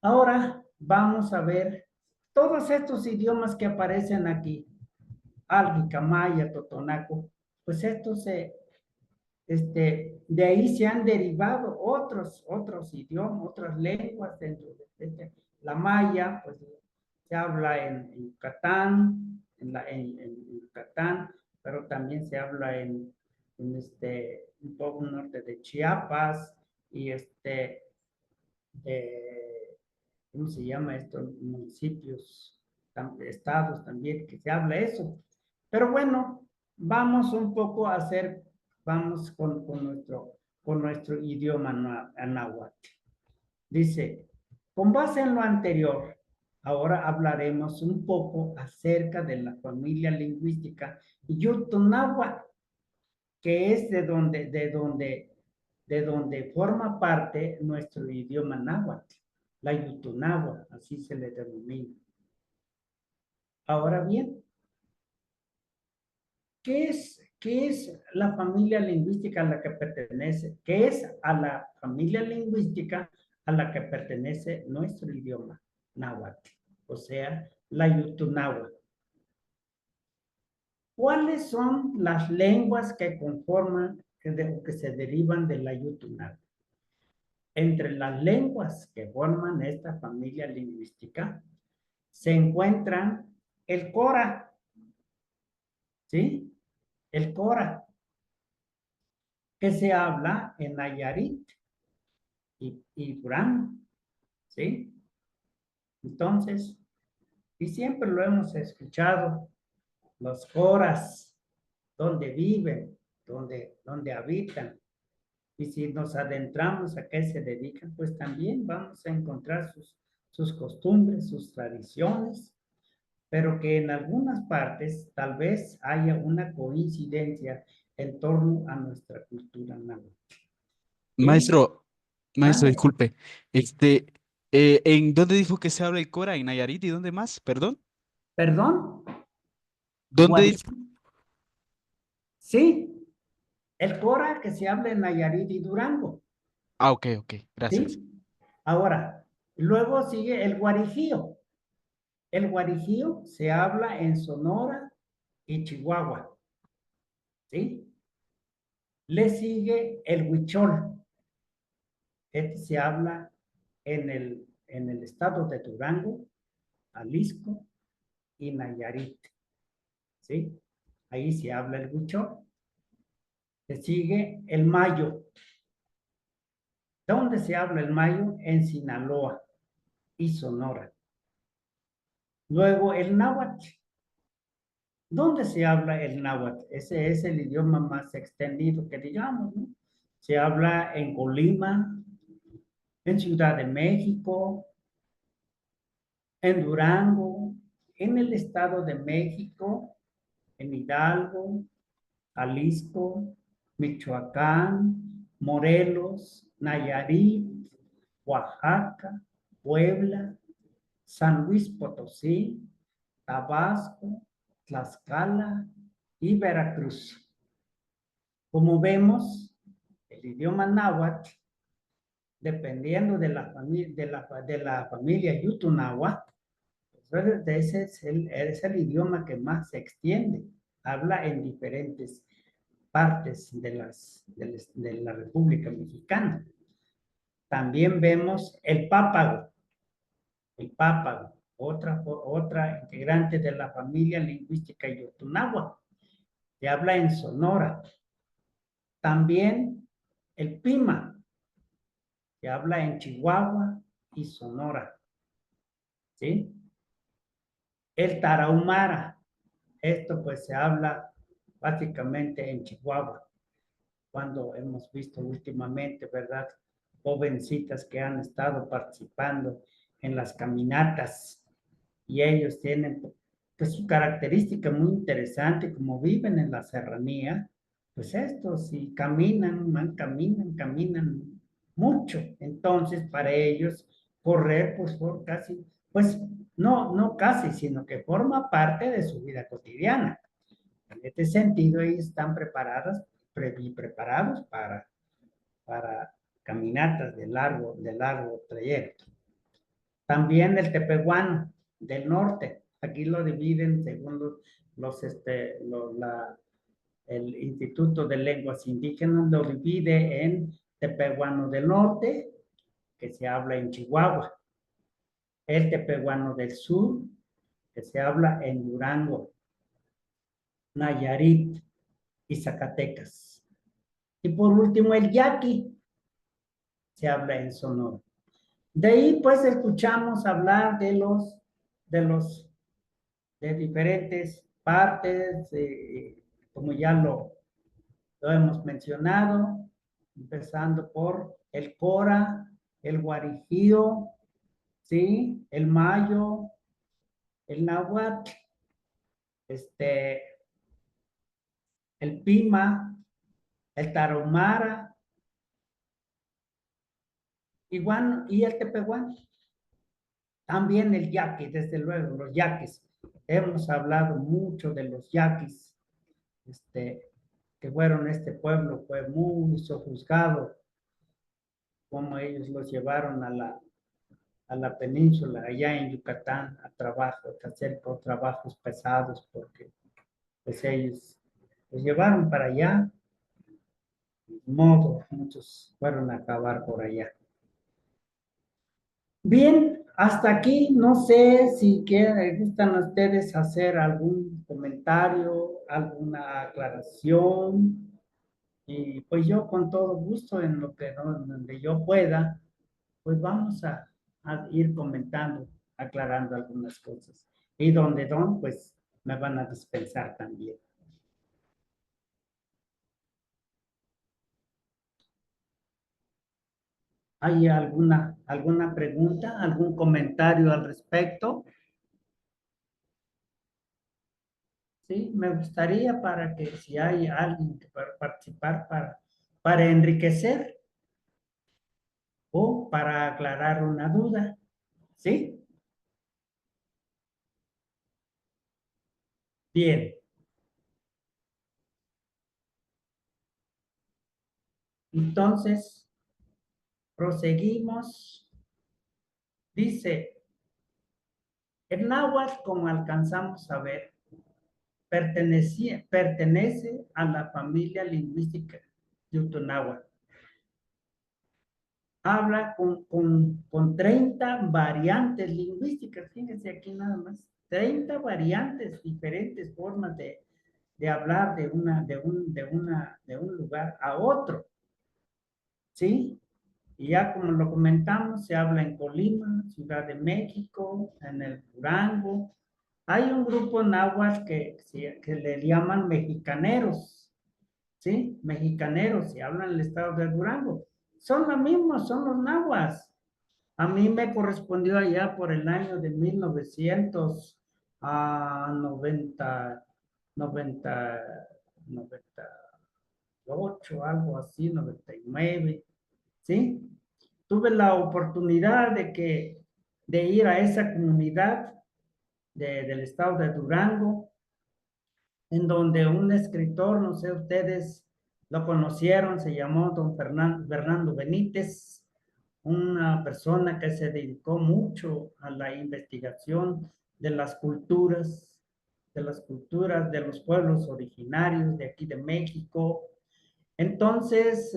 B: Ahora vamos a ver todos estos idiomas que aparecen aquí, álgica, maya, totonaco, pues de ahí se han derivado otros idiomas, otras lenguas dentro de la maya, pues se habla en Yucatán, en Yucatán, pero también se habla un poco norte de Chiapas y ¿cómo se llama esto? Municipios, estados también, que se habla eso. Pero bueno, vamos un poco a hacer, vamos con nuestro idioma náhuatl. Dice, con base en lo anterior, Ahora hablaremos un poco acerca de la familia lingüística Yutunagua, que es de donde forma parte nuestro idioma náhuatl, la Yutunagua, así se le denomina. Ahora bien, qué es la familia lingüística a la que pertenece? ¿Qué es a la familia lingüística a la que pertenece nuestro idioma náhuatl? O sea, la Yutunagua. ¿Cuáles son las lenguas que conforman, que se derivan de la Yutunagua? Entre las lenguas que forman esta familia lingüística se encuentran el Cora, ¿sí? El Cora, que se habla en Nayarit y Durán, ¿sí? Entonces, y siempre lo hemos escuchado, los Coras, donde viven, donde habitan. Y si nos adentramos a qué se dedican, pues también vamos a encontrar sus costumbres, sus tradiciones, pero que en algunas partes tal vez haya una coincidencia en torno a nuestra cultura náhuatl. ¿Sí?
C: Maestro, maestro,
B: Mande.
C: disculpe. Este, ¿En dónde dijo que se habla el Cora? ¿En Nayarit y dónde más? Perdón.
B: ¿Perdón?
C: ¿Dónde
B: Guari.
C: dijo?
B: Sí, el Cora que se habla en Nayarit y Durango.
C: Ah, ok, ok, gracias.
B: ¿Sí? Ahora, luego sigue el Guarijío. El Guarijío se habla en Sonora y Chihuahua. ¿Sí? Le sigue el Huichol. Este se habla en el estado de Durango, Jalisco y Nayarit. ¿Sí? Ahí se habla el Huichol. Le sigue el Mayo. ¿Dónde se habla el Mayo? En Sinaloa y Sonora. Luego el Náhuatl. ¿Dónde se habla el náhuatl? Ese es el idioma más extendido que digamos, ¿no? Se habla en Colima, en Ciudad de México, en Durango, en el Estado de México, en Hidalgo, Jalisco, Michoacán, Morelos, Nayarit, Oaxaca, Puebla, San Luis Potosí, Tabasco, Tlaxcala y Veracruz. Como vemos, el idioma náhuatl, dependiendo de la familia Yutunagua, pues, ese es el idioma que más se extiende. Habla en diferentes partes de la República Mexicana. También vemos el pápago, otra integrante de la familia lingüística Yutunagua, que habla en Sonora. También el pima, que habla en Chihuahua y Sonora, ¿sí? El tarahumara, esto pues se habla básicamente en Chihuahua, cuando hemos visto últimamente, ¿verdad? Jovencitas que han estado participando en las caminatas y ellos tienen pues su característica muy interesante, como viven en la serranía, pues estos si caminan mucho, entonces para ellos correr pues por casi, pues no casi, sino que forma parte de su vida cotidiana. En este sentido, ellos están preparados para caminatas de largo trayecto. También el tepehuano del norte, aquí lo dividen según el Instituto de Lenguas Indígenas, lo divide en tepehuano del norte, que se habla en Chihuahua, el tepehuano del sur, que se habla en Durango, Nayarit y Zacatecas. Y por último, el yaqui, se habla en Sonora. De ahí, pues, escuchamos hablar de diferentes partes, como ya lo hemos mencionado, empezando por el Cora, el Guarijío, ¿sí? El mayo, el náhuatl, este, el pima, el tarahumara, igual, y el tepehuán. También el yaqui, desde luego, los yaquis. Hemos hablado mucho de los yaquis, que fueron este pueblo, fue muy sojuzgado, como ellos los llevaron a la península, allá en Yucatán, a trabajo, a hacer por trabajos pesados, porque pues ellos los llevaron para allá, de modo, muchos fueron a acabar por allá. Bien, hasta aquí, no sé si gustan ustedes hacer algún comentario, alguna aclaración, y pues yo con todo gusto en lo que donde yo pueda, pues vamos a ir comentando, aclarando algunas cosas. Y donde pues me van a dispensar también. ¿Hay alguna pregunta, algún comentario al respecto? Sí, me gustaría para que si hay alguien que pueda participar para enriquecer o para aclarar una duda. ¿Sí? Bien. Entonces, proseguimos. Dice, el náhuatl, como alcanzamos a ver, pertenece a la familia lingüística de Utonáhuatl. Habla con 30 variantes lingüísticas, fíjense aquí nada más, 30 variantes, diferentes formas de hablar de un lugar a otro, ¿sí? Y ya como lo comentamos, se habla en Colima, Ciudad de México, en el Durango. Hay un grupo náhuatl que le llaman mexicaneros, ¿sí? Mexicaneros, y hablan en el estado de Durango. Son los mismos, son los nahuas. A mí me correspondió allá por el año de 1990, 90, 98, algo así, 99, ¿sí? Tuve la oportunidad de ir a esa comunidad del estado de Durango, en donde un escritor, no sé ustedes lo conocieron, se llamó don Fernando Benítez, una persona que se dedicó mucho a la investigación de las culturas, de los pueblos originarios de aquí de México. Entonces,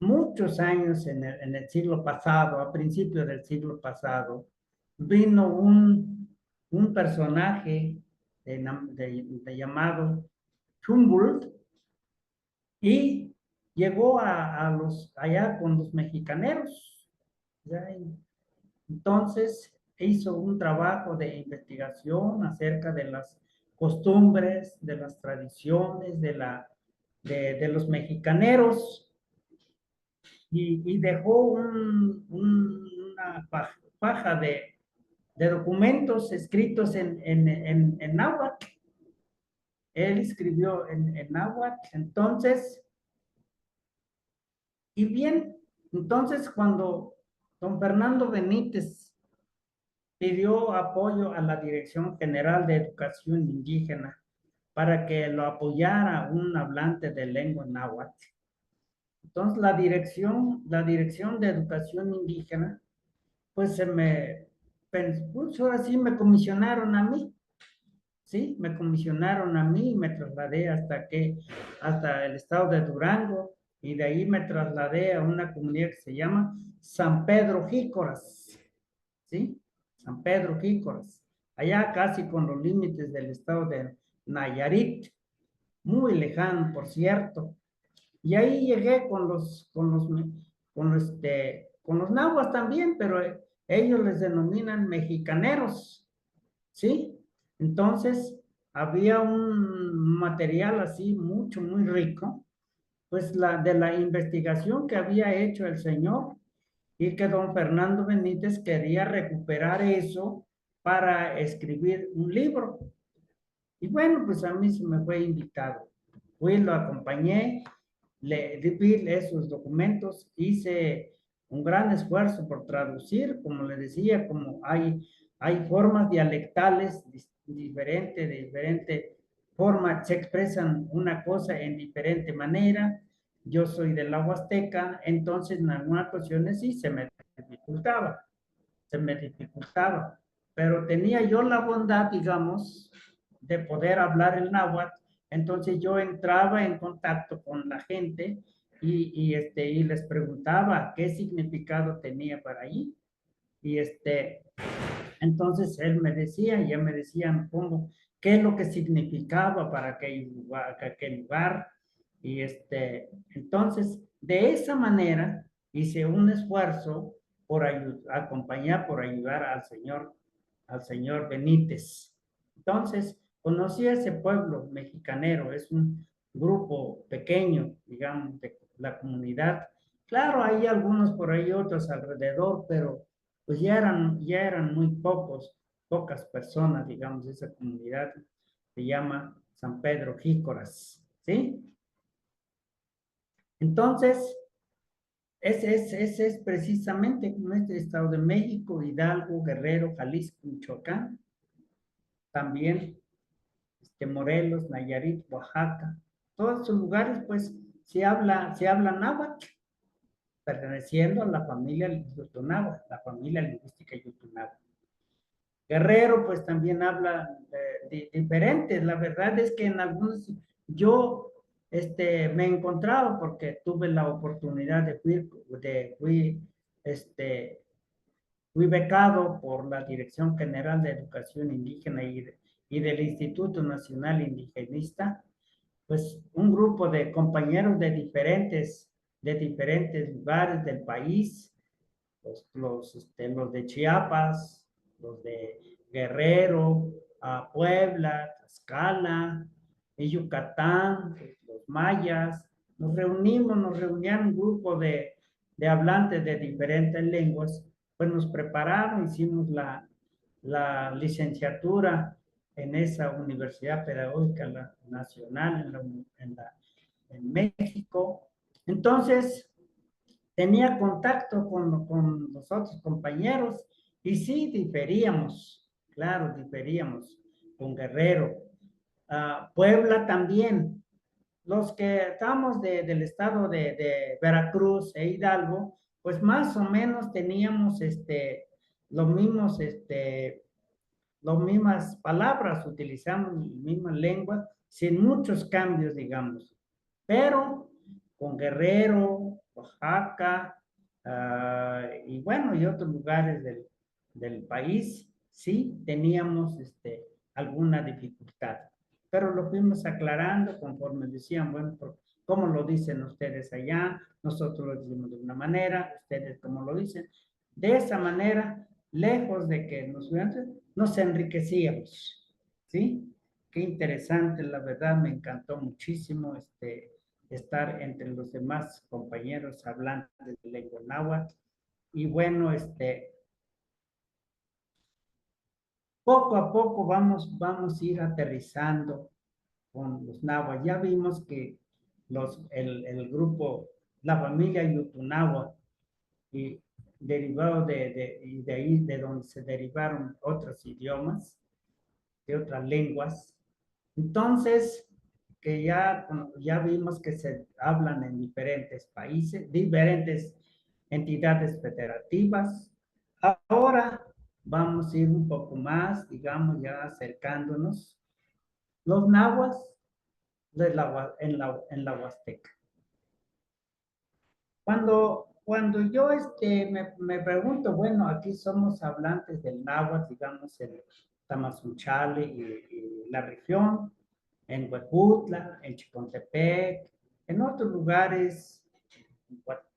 B: muchos años en el siglo pasado, a principios del siglo pasado, vino un personaje llamado Humboldt y llegó allá con los mexicaneros. ¿Ya? Entonces hizo un trabajo de investigación acerca de las costumbres, de las tradiciones de los mexicaneros y dejó una paja de documentos escritos en náhuatl. Él escribió en náhuatl. Entonces, y bien, entonces cuando don Fernando Benítez pidió apoyo a la Dirección General de Educación Indígena para que lo apoyara un hablante de lengua náhuatl. Entonces la dirección de Educación Indígena, pues pues ahora sí me comisionaron a mí, ¿sí? Me comisionaron a mí y me trasladé hasta el estado de Durango, y de ahí me trasladé a una comunidad que se llama San Pedro Jícoras, ¿sí? San Pedro Jícoras, allá casi con los límites del estado de Nayarit, muy lejano, por cierto. Y ahí llegué con los nahuas también, pero ellos les denominan mexicaneros, ¿sí? Entonces, había un material así mucho, muy rico, pues de la investigación que había hecho el señor, y que don Fernando Benítez quería recuperar eso para escribir un libro. Y bueno, pues a mí se me fue invitado. Fui, lo acompañé, le vi esos documentos, hice un gran esfuerzo por traducir, como le decía, como hay formas dialectales diferentes, de diferente forma, se expresan una cosa en diferente manera. Yo soy de la Huasteca, entonces en algunas ocasiones sí dificultaba, se me dificultaba, pero tenía yo la bondad, digamos, de poder hablar el náhuatl, entonces yo entraba en contacto con la gente y les preguntaba qué significado tenía para allí, y entonces él me decía, y ya me decían cómo, qué es lo que significaba para aquel lugar, y entonces de esa manera hice un esfuerzo por acompañar, por ayudar al señor Benítez. Entonces conocí a ese pueblo mexicanero, es un grupo pequeño, digamos, de la comunidad. Claro, hay algunos por ahí, otros alrededor, pero pues ya eran muy pocas personas, digamos, de esa comunidad. Se llama San Pedro Jícoras, ¿sí? Entonces, ese es precisamente nuestro Estado de México, Hidalgo, Guerrero, Jalisco, Michoacán, también Morelos, Nayarit, Oaxaca. Todos esos lugares, pues, se habla náhuatl, perteneciendo a la familia Yutunagua, la familia lingüística Yutunagua. Guerrero, pues también habla diferentes. La verdad es que en algunos, yo me encontraba porque tuve la oportunidad fui becado por la Dirección General de Educación Indígena y del Instituto Nacional Indigenista, pues un grupo de compañeros de diferentes lugares del país, los de Chiapas, los de Guerrero, Puebla, Tlaxcala, y Yucatán, los mayas. Nos reunían un grupo de hablantes de diferentes lenguas, pues nos prepararon, hicimos la licenciatura en esa Universidad Pedagógica Nacional en México. Entonces, tenía contacto con los otros compañeros y sí, diferíamos, claro, diferíamos con Guerrero. Puebla también. Los que estamos del estado de Veracruz e Hidalgo, pues más o menos teníamos los mismos, las mismas palabras, utilizamos las mismas lenguas, sin muchos cambios, digamos. Pero con Guerrero, Oaxaca, y bueno, y otros lugares del país, sí teníamos alguna dificultad. Pero lo fuimos aclarando conforme decían, bueno, ¿cómo lo dicen ustedes allá? Nosotros lo decimos de una manera, ustedes cómo lo dicen. De esa manera, lejos de que nos enriquecíamos, ¿sí? Qué interesante, la verdad, me encantó muchísimo estar entre los demás compañeros hablantes de lengua náhuatl. Y bueno, poco a poco vamos a ir aterrizando con los náhuatl. Ya vimos que el grupo, la familia Yutunagua, y derivado y de ahí de donde se derivaron otros idiomas, de otras lenguas. Entonces, que ya vimos que se hablan en diferentes países, diferentes entidades federativas. Ahora vamos a ir un poco más, digamos, ya acercándonos. Los nahuas en la Huasteca. Cuando yo me pregunto, bueno, aquí somos hablantes del náhuatl, digamos, en Tamazunchale y la región, en Huejutla, en Chicontepec, en otros lugares,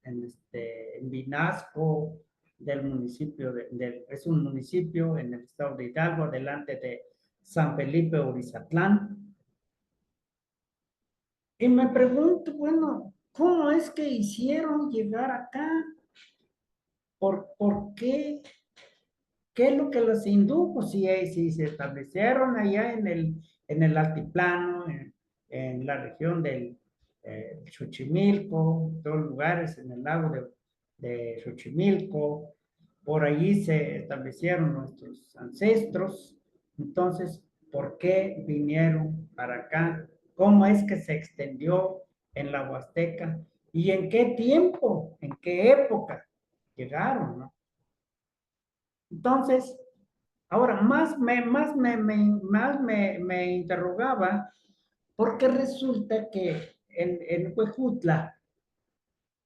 B: en Vinasco, del municipio, es un municipio en el estado de Hidalgo, delante de San Felipe Urizatlán. Y me pregunto, bueno, ¿cómo es que hicieron llegar acá? ¿por qué? ¿Qué es lo que los indujo? Si se establecieron allá en el altiplano, en la región del Xochimilco, todos lugares en el lago de Xochimilco, por allí se establecieron nuestros ancestros. Entonces, ¿por qué vinieron para acá? ¿Cómo es que se extendió en la Huasteca? ¿Y en qué tiempo, en qué época llegaron, no? Entonces, ahora más me interrogaba porque resulta que en Huejutla,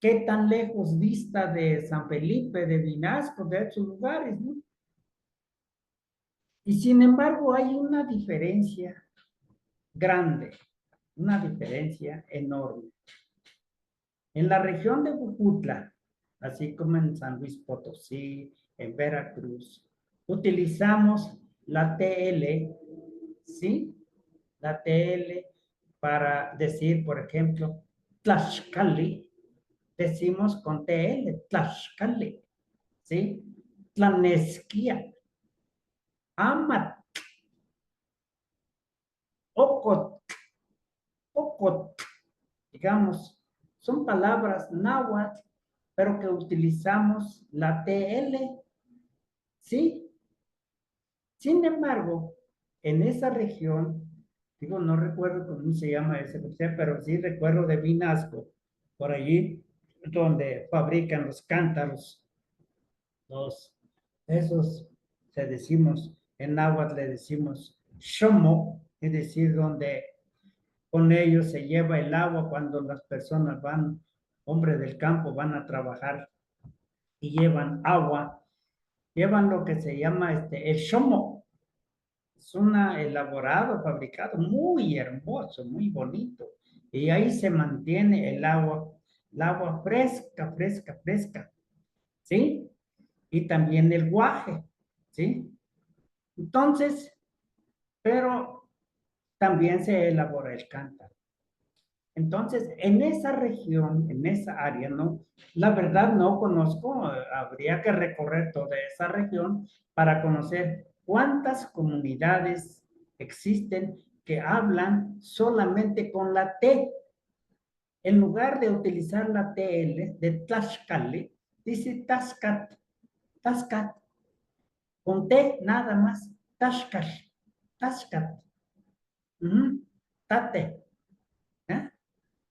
B: qué tan lejos dista de San Felipe, de Vinasco, de esos lugares, ¿no? Y sin embargo hay una diferencia grande, una diferencia enorme. En la región de Huejutla, así como en San Luis Potosí, en Veracruz, utilizamos la TL, ¿sí? La TL para decir, por ejemplo, Tlaxcali, decimos con TL, Tlaxcali, ¿sí? Tlanesquia, Amat, Ocot, Ocot, digamos, son palabras náhuatl, pero que utilizamos la TL, ¿sí? Sin embargo, en esa región, digo, no recuerdo cómo se llama ese, pero sí recuerdo de Vinasco, por allí, donde fabrican los cántaros, los, esos, se decimos, en náhuatl le decimos shomo, es decir, donde con ellos se lleva el agua cuando las personas van, hombres del campo, van a trabajar y llevan agua, llevan lo que se llama el shomo. Es un elaborado, fabricado, muy hermoso, muy bonito. Y ahí se mantiene el agua fresca, fresca, fresca, ¿sí? Y también el guaje, ¿sí? Entonces, pero también se elabora el cántaro. Entonces, en esa región, en esa área, ¿no? La verdad no conozco, habría que recorrer toda esa región para conocer cuántas comunidades existen que hablan solamente con la T. En lugar de utilizar la TL de Tlaxcali, dice Tascat, Tascat, con T nada más, Tascat, Tascat, Tate, ¿eh?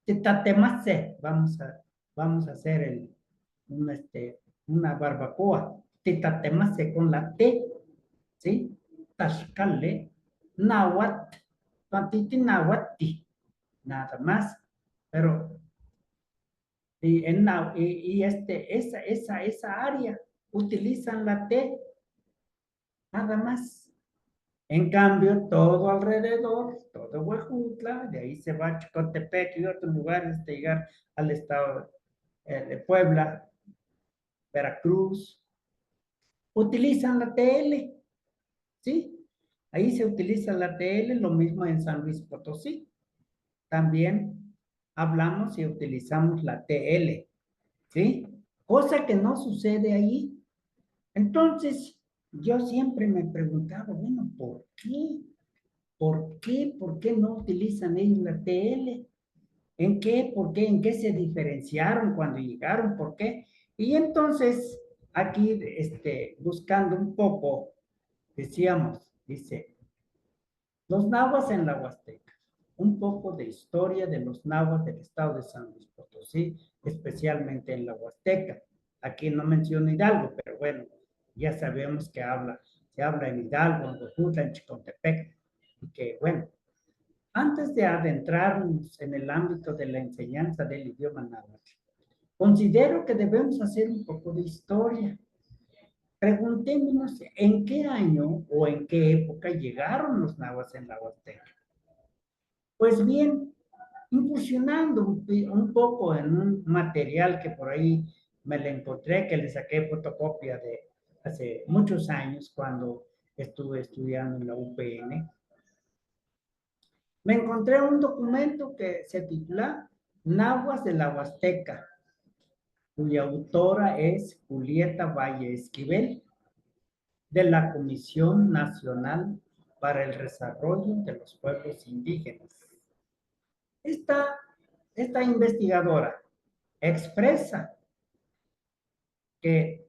B: Titatemase, vamos a hacer una barbacoa. Titatemase con la T, ¿sí? Tashkale, Nahuatl, Tantiti Nahuatl, nada más. Pero, esa área utilizan la T, nada más. En cambio, todo alrededor, todo Huejutla, de ahí se va a Chicotepec y otros lugares hasta llegar al estado de Puebla, Veracruz, utilizan la TL, ¿sí? Ahí se utiliza la TL, lo mismo en San Luis Potosí. También hablamos y utilizamos la TL, ¿sí? Cosa que no sucede ahí. Entonces, yo siempre me preguntaba, bueno, ¿por qué? ¿Por qué? ¿Por qué no utilizan ellos la TL? ¿En qué? ¿Por qué? ¿En qué se diferenciaron cuando llegaron? ¿Por qué? Y entonces, aquí, buscando un poco, decíamos, dice, los nahuas en la Huasteca. Un poco de historia de los nahuas del estado de San Luis Potosí, especialmente en la Huasteca. Aquí no menciono Hidalgo, pero bueno, ya sabemos que se habla en Hidalgo, en Huejutla, en Chicontepec, y que bueno, antes de adentrarnos en el ámbito de la enseñanza del idioma náhuatl, considero que debemos hacer un poco de historia. Preguntémonos en qué año o en qué época llegaron los nahuas en la Huasteca. Pues bien, incursionando un poco en un material que por ahí me le encontré, que le saqué fotocopia de hace muchos años cuando estuve estudiando en la UPN, me encontré un documento que se titula Nahuas de la Huasteca, cuya autora es Julieta Valle Esquivel, de la Comisión Nacional para el Desarrollo de los Pueblos Indígenas. Esta, esta investigadora expresa que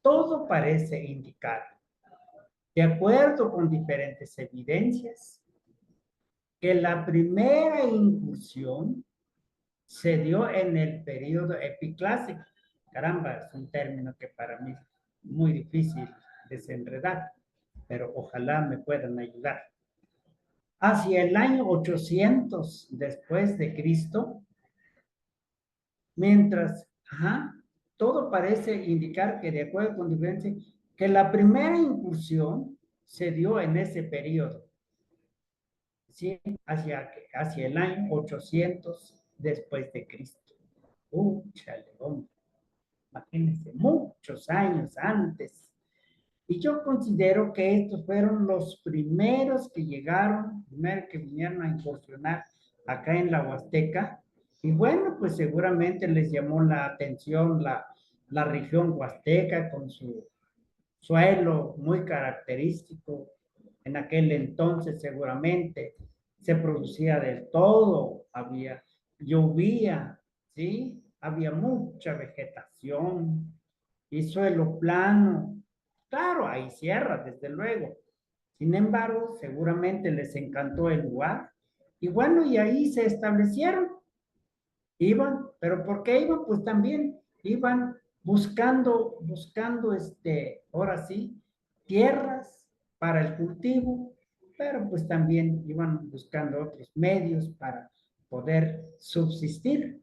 B: todo parece indicar, de acuerdo con diferentes evidencias, que la primera incursión se dio en el periodo epiclásico. Caramba, es un término que para mí es muy difícil desenredar, pero ojalá me puedan ayudar. Hacia el año 800 después de Cristo, mientras todo parece indicar que de acuerdo con diferencia, que la primera incursión se dio en ese periodo, ¿sí? hacia el año 800 después de Cristo. Chale, hombre, imagínense, muchos años antes. Y yo considero que estos fueron los primeros que llegaron, primeros que vinieron a incursionar acá en la Huasteca. Y bueno, pues seguramente les llamó la atención la región huasteca con su suelo muy característico. En aquel entonces seguramente se producía de todo, llovía, ¿sí? Había mucha vegetación y suelo plano. Claro, hay sierras, desde luego. Sin embargo, seguramente les encantó el lugar. Y bueno, y ahí se establecieron. Iban, pero ¿por qué iban? Pues también iban buscando ahora sí, tierras para el cultivo, pero pues también iban buscando otros medios para poder subsistir.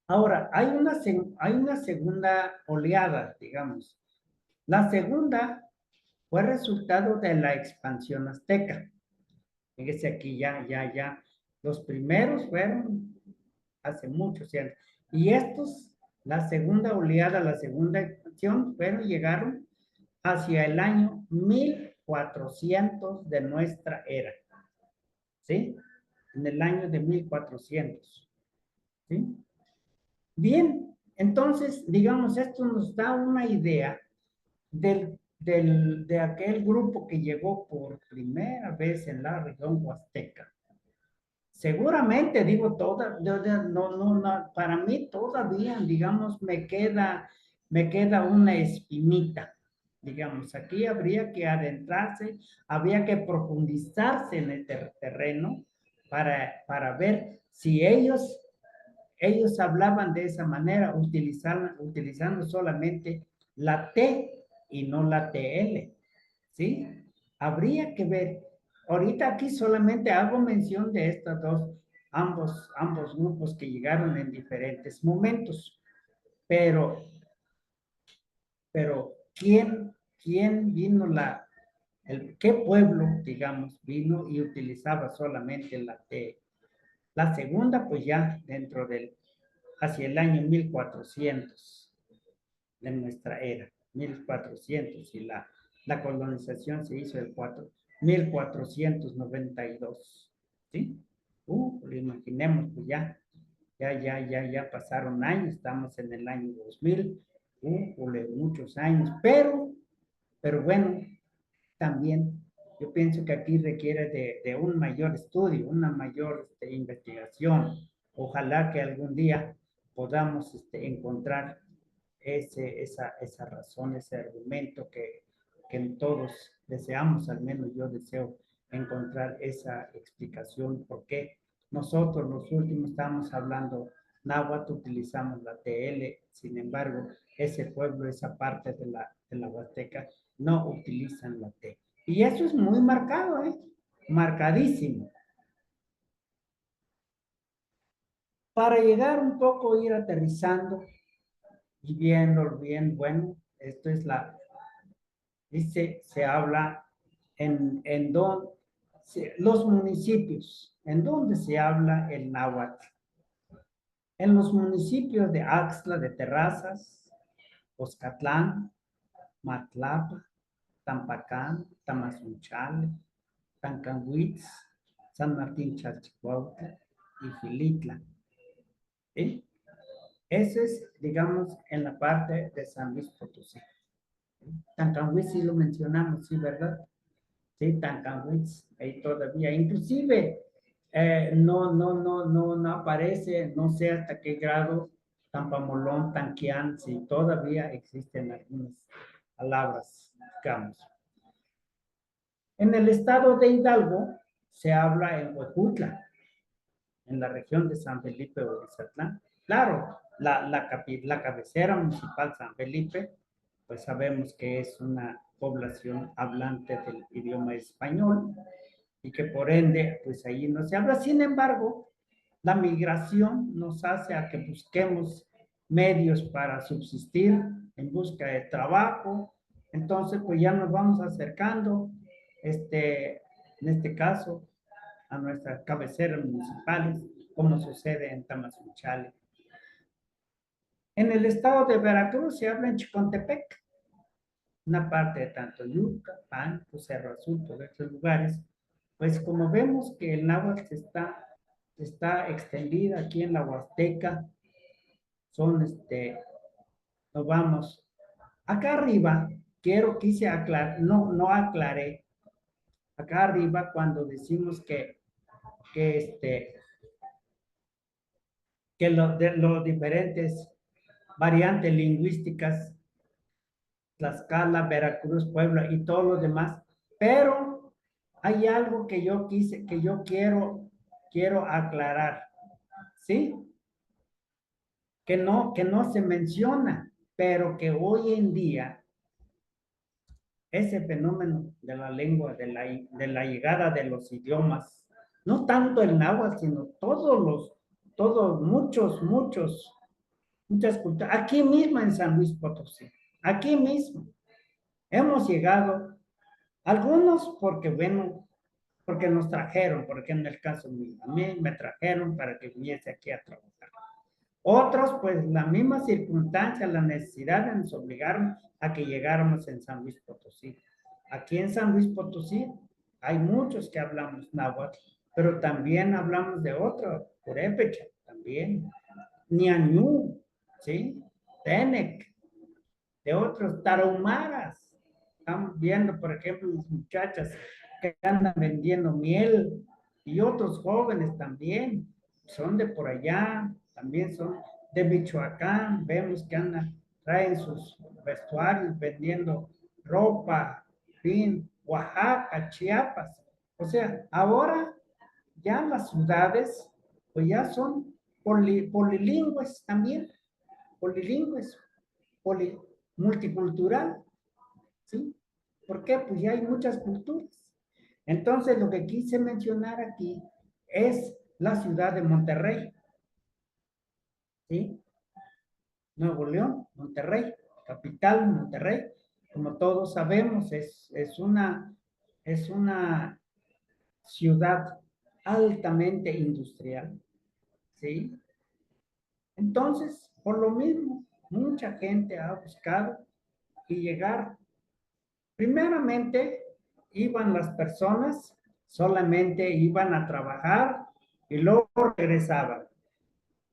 B: Ahora, hay una segunda oleada, digamos. La segunda fue resultado de la expansión azteca. Fíjese aquí ya. Los primeros fueron hace muchos años. Y estos, la segunda oleada, la segunda expansión, llegaron hacia el año 1400 de nuestra era. ¿Sí? En el año de 1400. ¿Sí? Bien, entonces, digamos, esto nos da una idea de aquel grupo que llegó por primera vez en la región huasteca. Seguramente, digo, no, para mí todavía, digamos, me queda una espinita. Digamos, aquí habría que adentrarse, habría que profundizarse en el terreno para ver si ellos hablaban de esa manera, utilizando solamente la T y no la TL, ¿sí? Habría que ver. Ahorita aquí solamente hago mención de estas dos, ambos grupos que llegaron en diferentes momentos, pero, pero ¿quién vino qué pueblo, digamos, vino y utilizaba solamente la T? La segunda, pues ya hacia el año 1400 de nuestra era, 1400, y la colonización se hizo el 1492, ¿sí? Imaginemos, pues ya pasaron años, estamos en el año 2000, muchos años, pero bueno, también yo pienso que aquí requiere de un mayor estudio, una mayor investigación. Ojalá que algún día podamos encontrar esa razón, ese argumento que todos deseamos, al menos yo deseo encontrar esa explicación, porque nosotros los últimos estamos hablando náhuatl, utilizamos la TL, sin embargo, ese pueblo, esa parte de la Huasteca, no utilizan la T. Y eso es muy marcado, marcadísimo. Para llegar un poco, ir aterrizando y viendo bien, bueno, esto es dice, se habla en los municipios, en donde se habla el náhuatl. En los municipios de Axtla de Terrazas, Oscatlán, Matlapa, Tampacán, Tamazunchale, Tancanhuitz, San Martín Chalchicuautla y Xilitla. ¿Sí? Eso es, digamos, en la parte de San Luis Potosí. Tancanhuitz sí lo mencionamos, sí, ¿verdad? Sí, Tancanhuitz, ahí todavía. Inclusive, no aparece, no sé hasta qué grado, Tampamolón, Tanquián, sí, todavía existen algunas palabras, digamos. En el estado de Hidalgo se habla en Huejutla, en la región de San Felipe Oaxatlán. Claro, la cabecera municipal San Felipe, pues sabemos que es una población hablante del idioma español y que por ende, pues ahí no se habla. Sin embargo, la migración nos hace a que busquemos medios para subsistir en busca de trabajo. Entonces, pues ya nos vamos acercando, en este caso, a nuestras cabeceras municipales, como sucede en Tamazunchale. En el estado de Veracruz se habla en Chicontepec, una parte de tanto Yuca, Panco, Cerro Azul, todos estos lugares. Pues como vemos que el náhuatl está extendida aquí en la Huasteca, son nos vamos. Acá arriba, quise aclarar, no aclaré, acá arriba cuando decimos que que los diferentes variantes lingüísticas, Tlaxcala, Veracruz, Puebla y todos los demás, pero hay algo que yo quiero aclarar, ¿sí? Que no se menciona, pero que hoy en día ese fenómeno de la lengua, de la llegada de los idiomas, no tanto el náhuatl, sino muchas culturas, aquí mismo en San Luis Potosí, aquí mismo, hemos llegado, algunos porque, bueno, porque nos trajeron, porque en el caso mío, a mí me trajeron para que viniese aquí a trabajar. Otros, pues la misma circunstancia, la necesidad nos obligaron a que llegáramos en San Luis Potosí. Aquí en San Luis Potosí hay muchos que hablamos náhuatl, pero también hablamos de otro, purépecha, también, ñañú, ¿sí? Tenec, de otros, tarahumaras. Estamos viendo, por ejemplo, las muchachas que andan vendiendo miel y otros jóvenes también, son de por allá, también son de Michoacán, vemos que andan, traen sus vestuarios vendiendo ropa, fin, Oaxaca, Chiapas. O sea, ahora ya las ciudades, pues ya son polilingües también, polilingües, poli, multicultural, ¿sí? ¿Por qué? Pues ya hay muchas culturas. Entonces, lo que quise mencionar aquí es la ciudad de Monterrey, ¿sí? Nuevo León, Monterrey, capital Monterrey, como todos sabemos, es una ciudad altamente industrial, ¿sí? Entonces, por lo mismo, mucha gente ha buscado y llegar. Primeramente, iban las personas, solamente iban a trabajar y luego regresaban.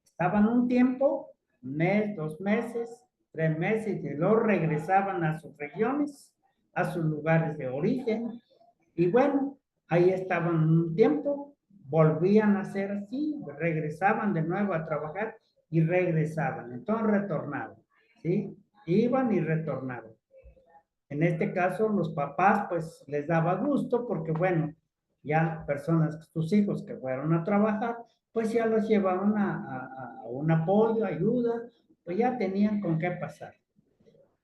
B: Estaban un tiempo, un mes, 2 meses, 3 meses, y luego regresaban a sus regiones, a sus lugares de origen. Y bueno, ahí estaban un tiempo, volvían a ser así, regresaban de nuevo a trabajar y regresaban. Entonces retornaban, ¿sí? Iban y retornaban. En este caso, los papás, pues, les daba gusto porque, bueno, ya personas, sus hijos que fueron a trabajar, pues ya los llevaban a un apoyo, ayuda, pues ya tenían con qué pasar.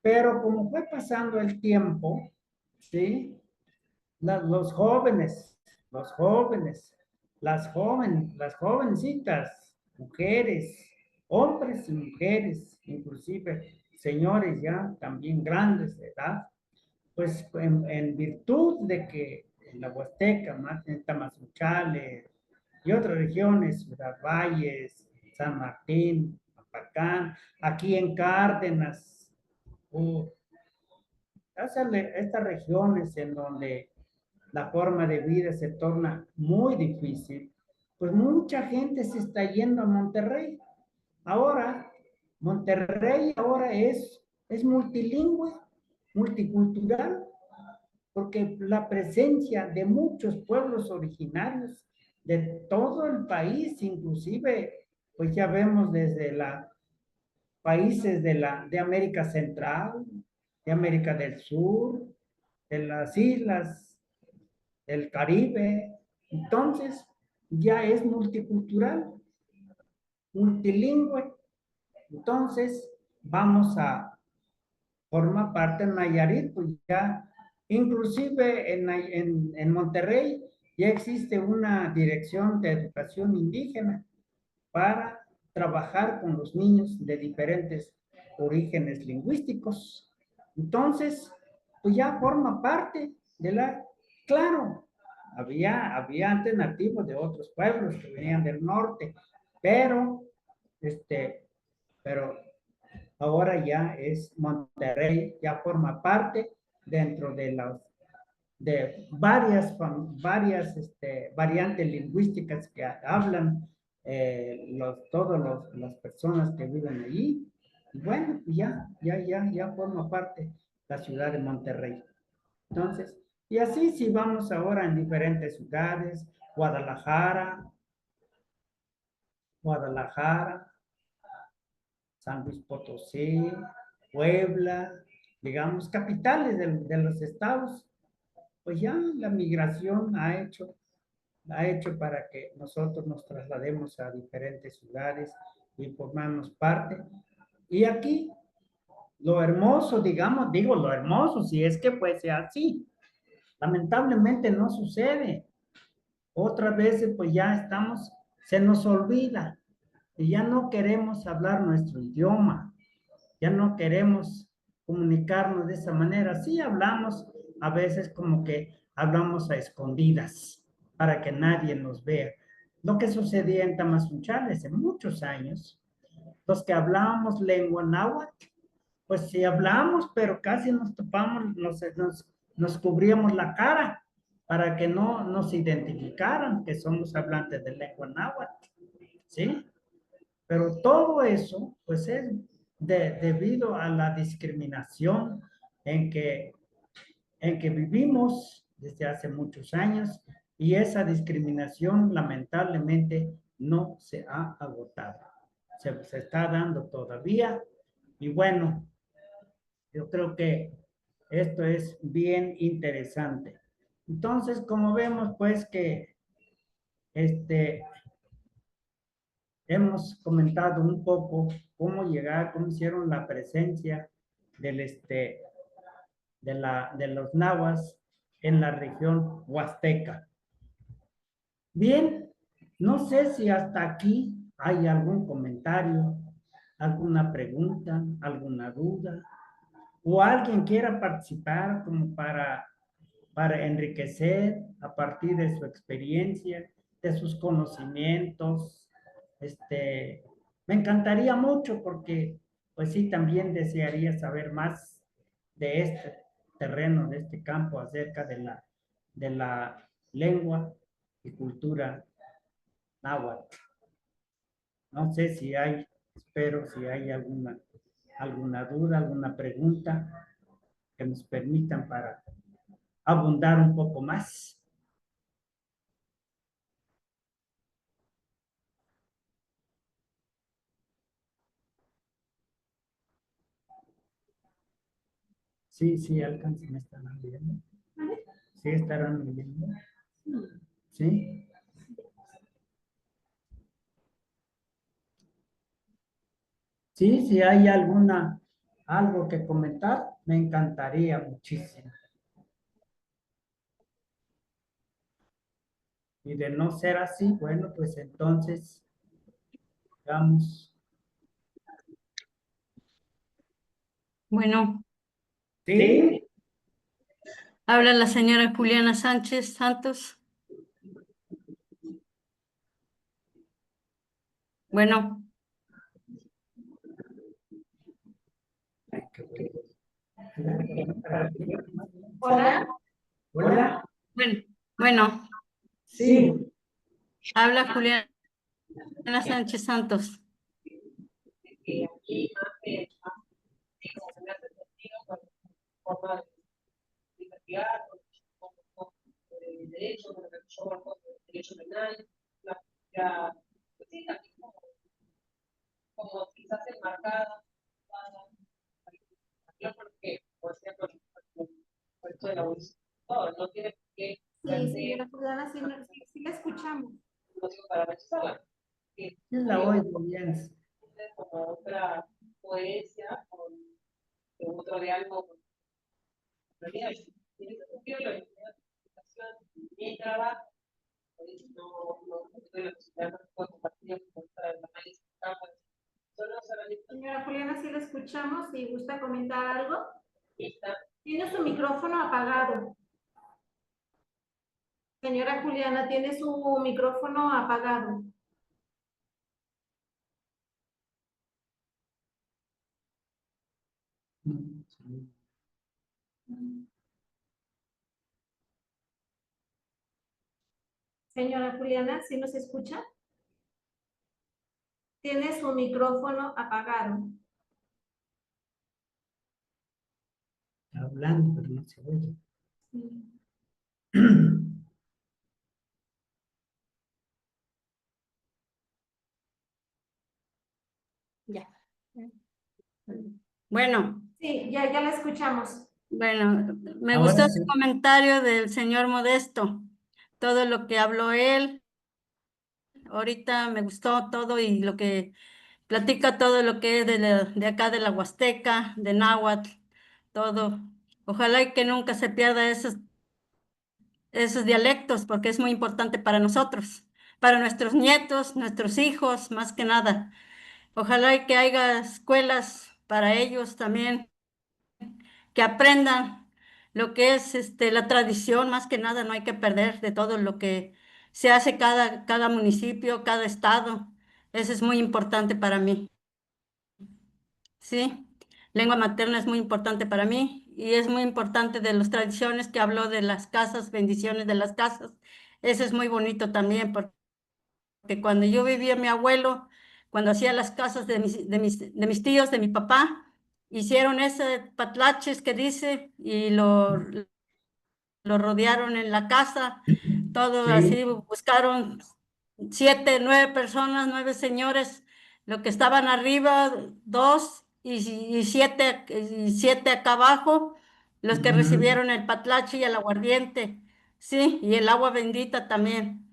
B: Pero como fue pasando el tiempo, ¿sí? Los jóvenes, las jovencitas, mujeres, hombres y mujeres, inclusive señores ya también grandes de edad, pues en virtud de que en la Huasteca, más en Tamazunchale y otras regiones, Ciudad Valles, San Martín, Apacán, aquí en Cárdenas, uh, estas regiones en donde la forma de vida se torna muy difícil, pues mucha gente se está yendo a Monterrey. Ahora, Monterrey ahora es multilingüe, multicultural, porque la presencia de muchos pueblos originarios de todo el país, inclusive, pues ya vemos desde la países de América Central, de América del Sur, de las islas del Caribe. Entonces, ya es multicultural, multilingüe. Entonces, vamos a formar parte de Nayarit, pues ya, inclusive en Monterrey, ya existe una dirección de educación indígena para trabajar con los niños de diferentes orígenes lingüísticos. Entonces, pues ya forma parte de la, claro, había antes nativos de otros pueblos que venían del norte, pero, pero ahora ya es Monterrey, ya forma parte dentro de las de varias variantes lingüísticas que hablan las personas que viven allí. Y bueno, ya forma parte la ciudad de Monterrey. Entonces, y así si vamos ahora en diferentes ciudades, Guadalajara, San Luis Potosí, Puebla, digamos, capitales de los estados, pues ya la migración ha hecho para que nosotros nos traslademos a diferentes ciudades y formamos parte. Y aquí, lo hermoso, digamos, digo lo hermoso, si es que puede ser así. Lamentablemente no sucede. Otras veces pues ya estamos, se nos olvida y ya no queremos hablar nuestro idioma, ya no queremos comunicarnos de esa manera. Sí hablamos a veces como que hablamos a escondidas para que nadie nos vea. Lo que sucedía en Tamazunchal hace muchos años, los que hablábamos lengua náhuatl, pues sí hablamos, pero casi nos topamos, nos cubríamos la cara para que no nos identificaran que somos hablantes de lengua náhuatl, ¿sí? Pero todo eso, pues es debido a la discriminación en que, en que vivimos desde hace muchos años y esa discriminación lamentablemente no se ha agotado. Se está dando todavía y bueno, yo creo que esto es bien interesante. Entonces, como vemos, pues que este, hemos comentado un poco cómo llegar, cómo hicieron la presencia del de los nahuas en la región huasteca. Bien, no sé si hasta aquí hay algún comentario, alguna pregunta, alguna duda, o alguien quiera participar como para enriquecer a partir de su experiencia, de sus conocimientos. Me encantaría mucho porque, pues sí, también desearía saber más de este terreno, de este campo, acerca de la lengua y cultura náhuatl. No sé si hay, espero si hay alguna duda, alguna pregunta que nos permitan para abundar un poco más. Sí, sí, alcancen, me están viendo. Sí, estarán viendo. Sí. Sí, si hay algo que comentar, me encantaría muchísimo. Y de no ser así, bueno, pues entonces, vamos.
D: Bueno,
B: Sí.
D: habla la señora Juliana Sánchez Santos. Bueno,
A: Hola.
B: Hola.
D: bueno,
B: Sí.
D: habla Juliana Sánchez Santos.
E: y más que como que me hace sentido con forma de investigar, con derecho, con lo que yo conozco de derecho penal, ya, pues sí, también como quizás enmarcada, porque, por ejemplo, por esto de la abolición, no tiene por qué
A: Sí, señora Juliana, sí, sí la escuchamos.
E: motivo para rechazarla.
B: Yo la oigo bien.
E: Como otra poesía, con otro de algo. En ese sentido, la investigación, mi trabajo, no estoy en la posibilidad de compartir con el análisis de campo.
A: Señora Juliana, sí la escuchamos. Si gusta comentar algo.
E: Está.
A: Tiene su micrófono apagado. Señora Juliana, tiene su micrófono apagado. Señora Juliana, ¿sí nos escucha? Tiene su micrófono apagado.
B: Está hablando, pero no se oye.
D: Ya. Bueno,
A: Sí, ya la escuchamos.
D: bueno, me
B: Ahora
D: gustó
B: sí.
D: su comentario del señor Modesto, todo lo que habló él. Ahorita me gustó todo y lo que platica todo lo que es de acá de la Huasteca, de Náhuatl, todo. Ojalá y que nunca se pierda esos dialectos porque es muy importante para nosotros, para nuestros nietos, nuestros hijos, más que nada. Ojalá y que haya escuelas para ellos también, que aprendan lo que es la tradición, más que nada, no hay que perder de todo lo que se hace cada municipio, cada estado. Eso es muy importante para mí. Sí, lengua materna es muy importante para mí y es muy importante de las tradiciones que habló de las casas, bendiciones de las casas. Eso es muy bonito también porque cuando yo vivía mi abuelo, cuando hacía las casas de mis tíos, de mi papá, hicieron ese patlaches que dice y lo rodearon en la casa, todo
B: Sí,
D: así, buscaron 7, 9 personas, 9 señores, lo que estaban arriba, 2 y 7 acá abajo, los que
B: ujú.
D: recibieron el patlache y el aguardiente, sí, y el agua bendita también.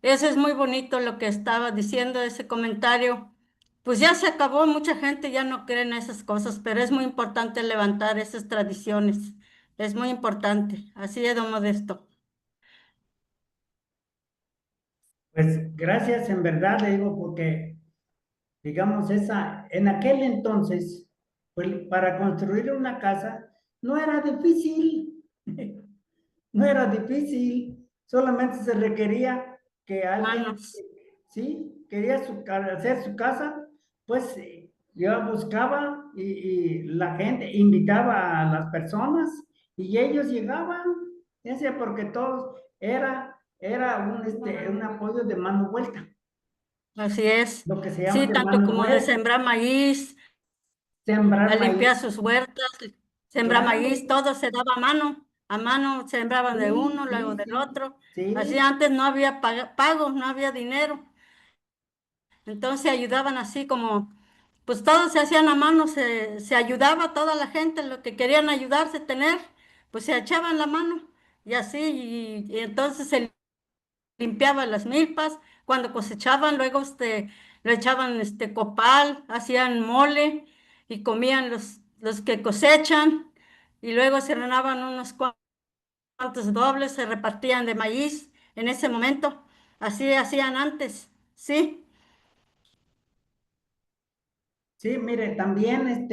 D: Eso es muy bonito lo que estaba diciendo, ese comentario. Pues ya se acabó, mucha gente ya no cree en esas cosas, pero es muy importante levantar esas tradiciones. Es muy importante. Así es, don Modesto.
B: Pues gracias en verdad, le digo, porque digamos, en aquel entonces, pues para construir una casa no era difícil, no era difícil, solamente se requería que alguien,
D: Manos.
B: sí, quería hacer su casa, pues yo buscaba y la gente invitaba a las personas y ellos llegaban, ese porque todos era un apoyo de mano vuelta,
D: Así es.
B: lo que se llama
D: Sí,
B: de
D: tanto
B: mano
D: como de
B: vuelta,
D: sembrar maíz, a
B: sembrar maíz.
D: limpiar sus huertas, sembrar
B: Claro,
D: maíz, todo se daba a mano sembraban de
B: sí,
D: uno, luego
B: sí,
D: del
B: sí,
D: otro. Así
B: sí,
D: antes no había pago, no había dinero. Entonces ayudaban así como, pues todos se hacían a mano, se ayudaba toda la gente, lo que querían ayudarse, tener, pues se echaban la mano y así, y entonces se limpiaban las milpas, cuando cosechaban, luego lo echaban copal, hacían mole y comían los que cosechan, y luego se ganaban unos cuantos dobles, se repartían de maíz en ese momento, así hacían antes, ¿sí?
B: sí, mire, también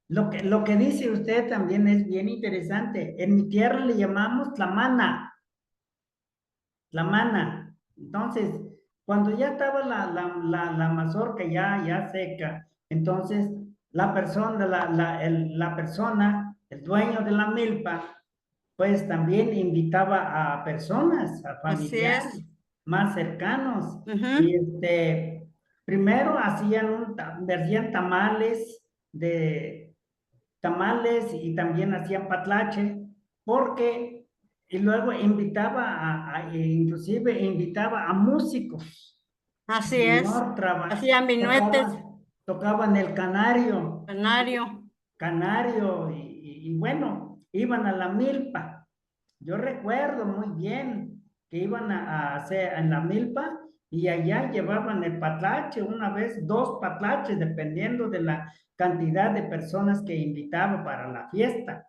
B: lo que dice usted también es bien interesante. En mi tierra le llamamos tlamana. Entonces, cuando ya estaba la mazorca ya seca, entonces la persona, el dueño de la milpa, pues también invitaba a personas, a
D: Así es.
B: familiares más cercanos, y
D: Ujú.
B: primero vendían tamales y también hacían patlache, porque, y luego inclusive invitaba a músicos.
D: Así
B: El
D: es.
B: señor
D: Hacían minuetes,
B: tocaban el canario,
D: canario.
B: y bueno, iban a la milpa. Yo recuerdo muy bien que iban a hacer en la milpa y allá llevaban el patlache, una vez 2 patlaches, dependiendo de la cantidad de personas que invitaba para la fiesta.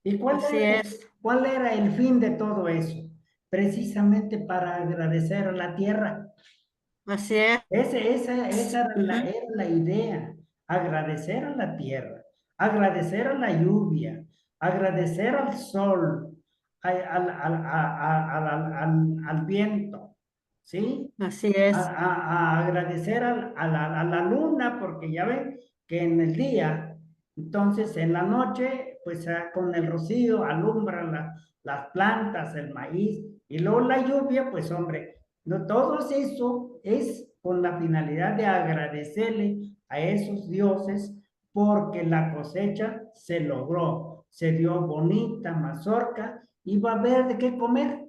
B: ¿Y
D: Así es.
B: cuál era el fin de todo eso? Precisamente para agradecer a la tierra.
D: Así es.
B: Esa era
D: Ujú.
B: era la idea, agradecer a la tierra, agradecer a la lluvia, agradecer al sol, al viento, ¿sí?
D: Así es.
B: A agradecer a la luna, porque ya ven que en el día, entonces en la noche, pues con el rocío alumbran las plantas, el maíz, y luego la lluvia, pues hombre, no, todo eso es con la finalidad de agradecerle a esos dioses porque la cosecha se logró, se dio bonita mazorca y va a haber de qué comer.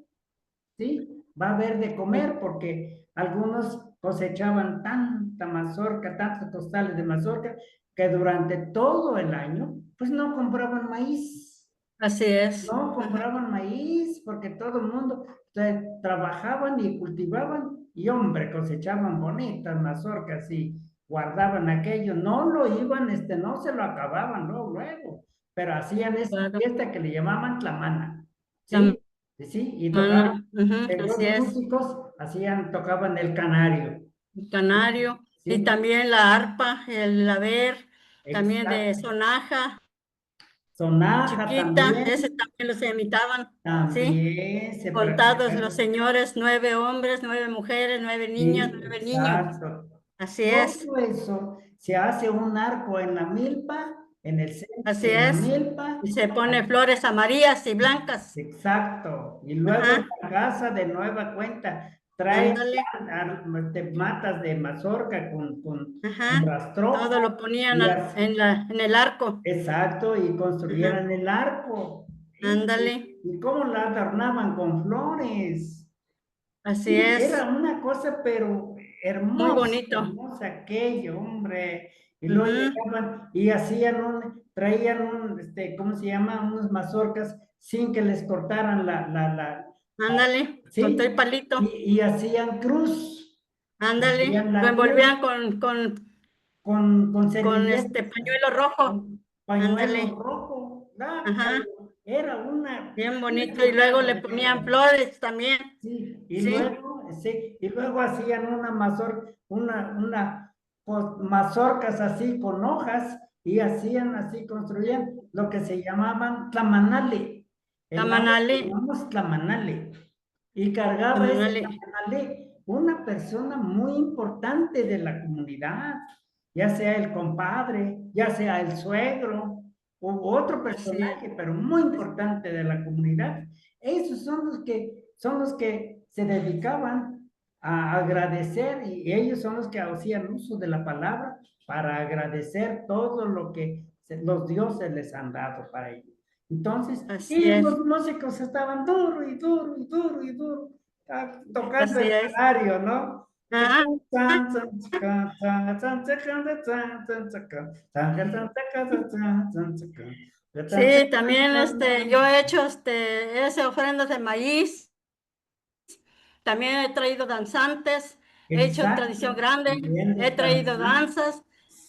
B: ¿Sí? Va a haber de comer porque algunos cosechaban tanta mazorca, tantos costales de mazorca, que durante todo el año, pues no compraban maíz.
D: Así es.
B: No
D: Ujú.
B: compraban maíz porque todo el mundo trabajaban y cultivaban y hombre, cosechaban bonitas mazorcas y guardaban aquello. No lo iban, no se lo acababan luego, pero hacían esa
D: Claro.
B: fiesta que le llamaban tlamana.
D: La
B: ¿Sí? Sí, y tocaban,
D: mano. Ujú.
B: los
D: Así es.
B: músicos tocaban el canario.
D: El canario. Y
B: ¿Sí?
D: también la arpa, el haber, también de
B: Exacto.
D: sonaja,
B: Sonaja
D: chiquita, ese
B: también,
D: también los imitaban, ¿sí?
B: también se
D: Contados los
B: practicaba.
D: señores, 9 hombres, 9 mujeres, 9 niñas,
B: Sí,
D: 9 niños.
B: exacto.
D: Así es,
B: Todo eso se hace un arco en la milpa, en el centro
D: así
B: de la
D: es.
B: milpa.
D: Y se pone flores amarillas y blancas.
B: Exacto. Y luego en
D: Ajá,
B: la casa de nueva cuenta trae
D: ándale,
B: matas de mazorca con
D: ajá.
B: rastrojo
D: Todo lo ponían
B: y
D: en el arco.
B: exacto, y
D: Ajá,
B: construyeran el arco.
D: ándale,
B: Y cómo la adornaban con flores.
D: así
B: Sí, era
D: es.
B: una cosa, pero
D: Muy
B: hermosa,
D: bonito.
B: hermosa aquello, hombre. Y luego
D: Ujú,
B: llegaban y traían ¿cómo se llama? Unas mazorcas sin que les cortaran
D: ándale, con todo el
B: ¿sí?
D: palito.
B: Y hacían cruz,
D: Ándale,
B: hacían
D: lo
B: la cruz
D: envolvían
B: con
D: con
B: servilletas,
D: pañuelo rojo.
B: con pañuelo
D: Ándale,
B: rojo.
D: ajá,
B: Era una
D: bien bonito. Y luego
B: chulada
D: le
B: de
D: ponían
B: cosa.
D: flores también,
B: Sí,
D: ¿sí?
B: y luego hacían pues, mazorcas así con hojas y hacían así, construían lo que se llamaban tlamanale. El agua
D: Tamanale,
B: que llamamos tlamanale. Y cargaba ese
D: tamanale,
B: tlamanale una persona muy importante de la comunidad, ya sea el compadre, ya sea el suegro, u otro
D: así es.
B: personaje, pero muy importante de la comunidad. Esos son los que se dedicaban a agradecer y ellos son los que hacían uso de la palabra para agradecer todo lo que los dioses les han dado para ellos. Entonces,
D: Así
B: y
D: es,
B: los músicos estaban duro y duro y duro y duro tocando
D: así
B: el
D: es.
B: canario, ¿no?
D: Ajá. Sí, también yo he hecho ese ofrendas de maíz, también he traído danzantes, he hecho tradición
B: Exacto,
D: grande,
B: también
D: he
B: los
D: traído
B: danzantes.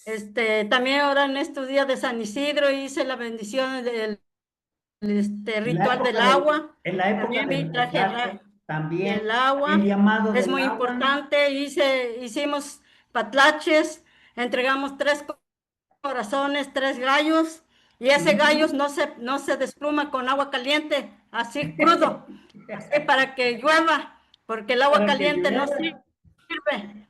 D: danzas, también ahora en estos días de San Isidro hice la bendición del ritual del agua,
B: En la época
D: también
B: del,
D: traje
B: exacto, también
D: el
B: el
D: agua,
B: llamado
D: es
B: del
D: muy
B: agua,
D: importante, hicimos patlaches, entregamos 3 corazones, 3 gallos, y ese gallo
B: ujú,
D: no se despluma con agua caliente, así crudo, así para que llueva, porque el agua
B: para que
D: caliente no
B: lluviera.
D: sirve.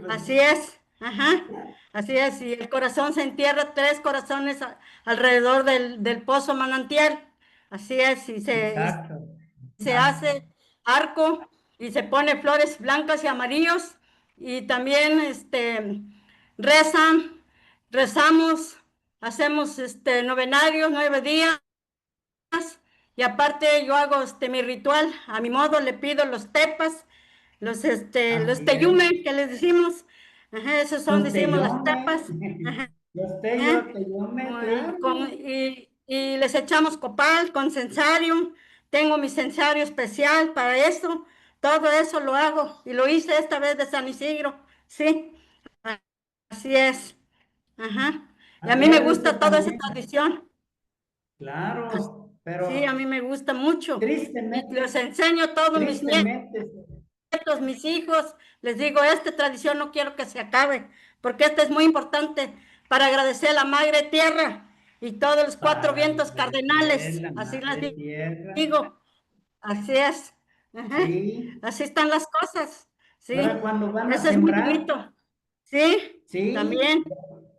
D: Así es, ajá, así es, y el corazón se entierra 3 corazones alrededor del pozo manantial, así es, y
B: Exacto.
D: se
B: Ah,
D: hace arco y se pone flores blancas y amarillos y también rezamos, hacemos novenarios, 9 días, y aparte yo hago mi ritual, a mi modo le pido los tepas, los
B: Así
D: teyume
B: es.
D: que les decimos, ajá, esos son,
B: Los
D: decimos las
B: teyome,
D: tepas, ajá,
B: los teyome,
D: y,
B: claro.
D: y les echamos copal con censarium, tengo mi censario especial para eso, todo eso lo hago, y lo hice esta vez de San Isidro, sí, así es, ajá, y a mí me
B: Acuérdese
D: gusta toda esa
B: también,
D: tradición.
B: claro,
D: Sí, a
B: pero
D: mí me gusta mucho. Y les
B: tristemente,
D: enseño a todos mis
B: tristemente,
D: nietos, mis hijos. Les digo, esta tradición no quiero que se acabe, porque esta es muy importante para agradecer a la Madre Tierra y todos los 4 vientos
B: agradecer
D: cardenales.
B: la
D: Así
B: madre
D: les
B: tierra,
D: digo, así es. Ajá.
B: sí.
D: Así están las cosas.
B: Ahora
D: Sí,
B: cuando van a
D: eso es muy
B: sembrar,
D: bonito. Sí,
B: sí,
D: también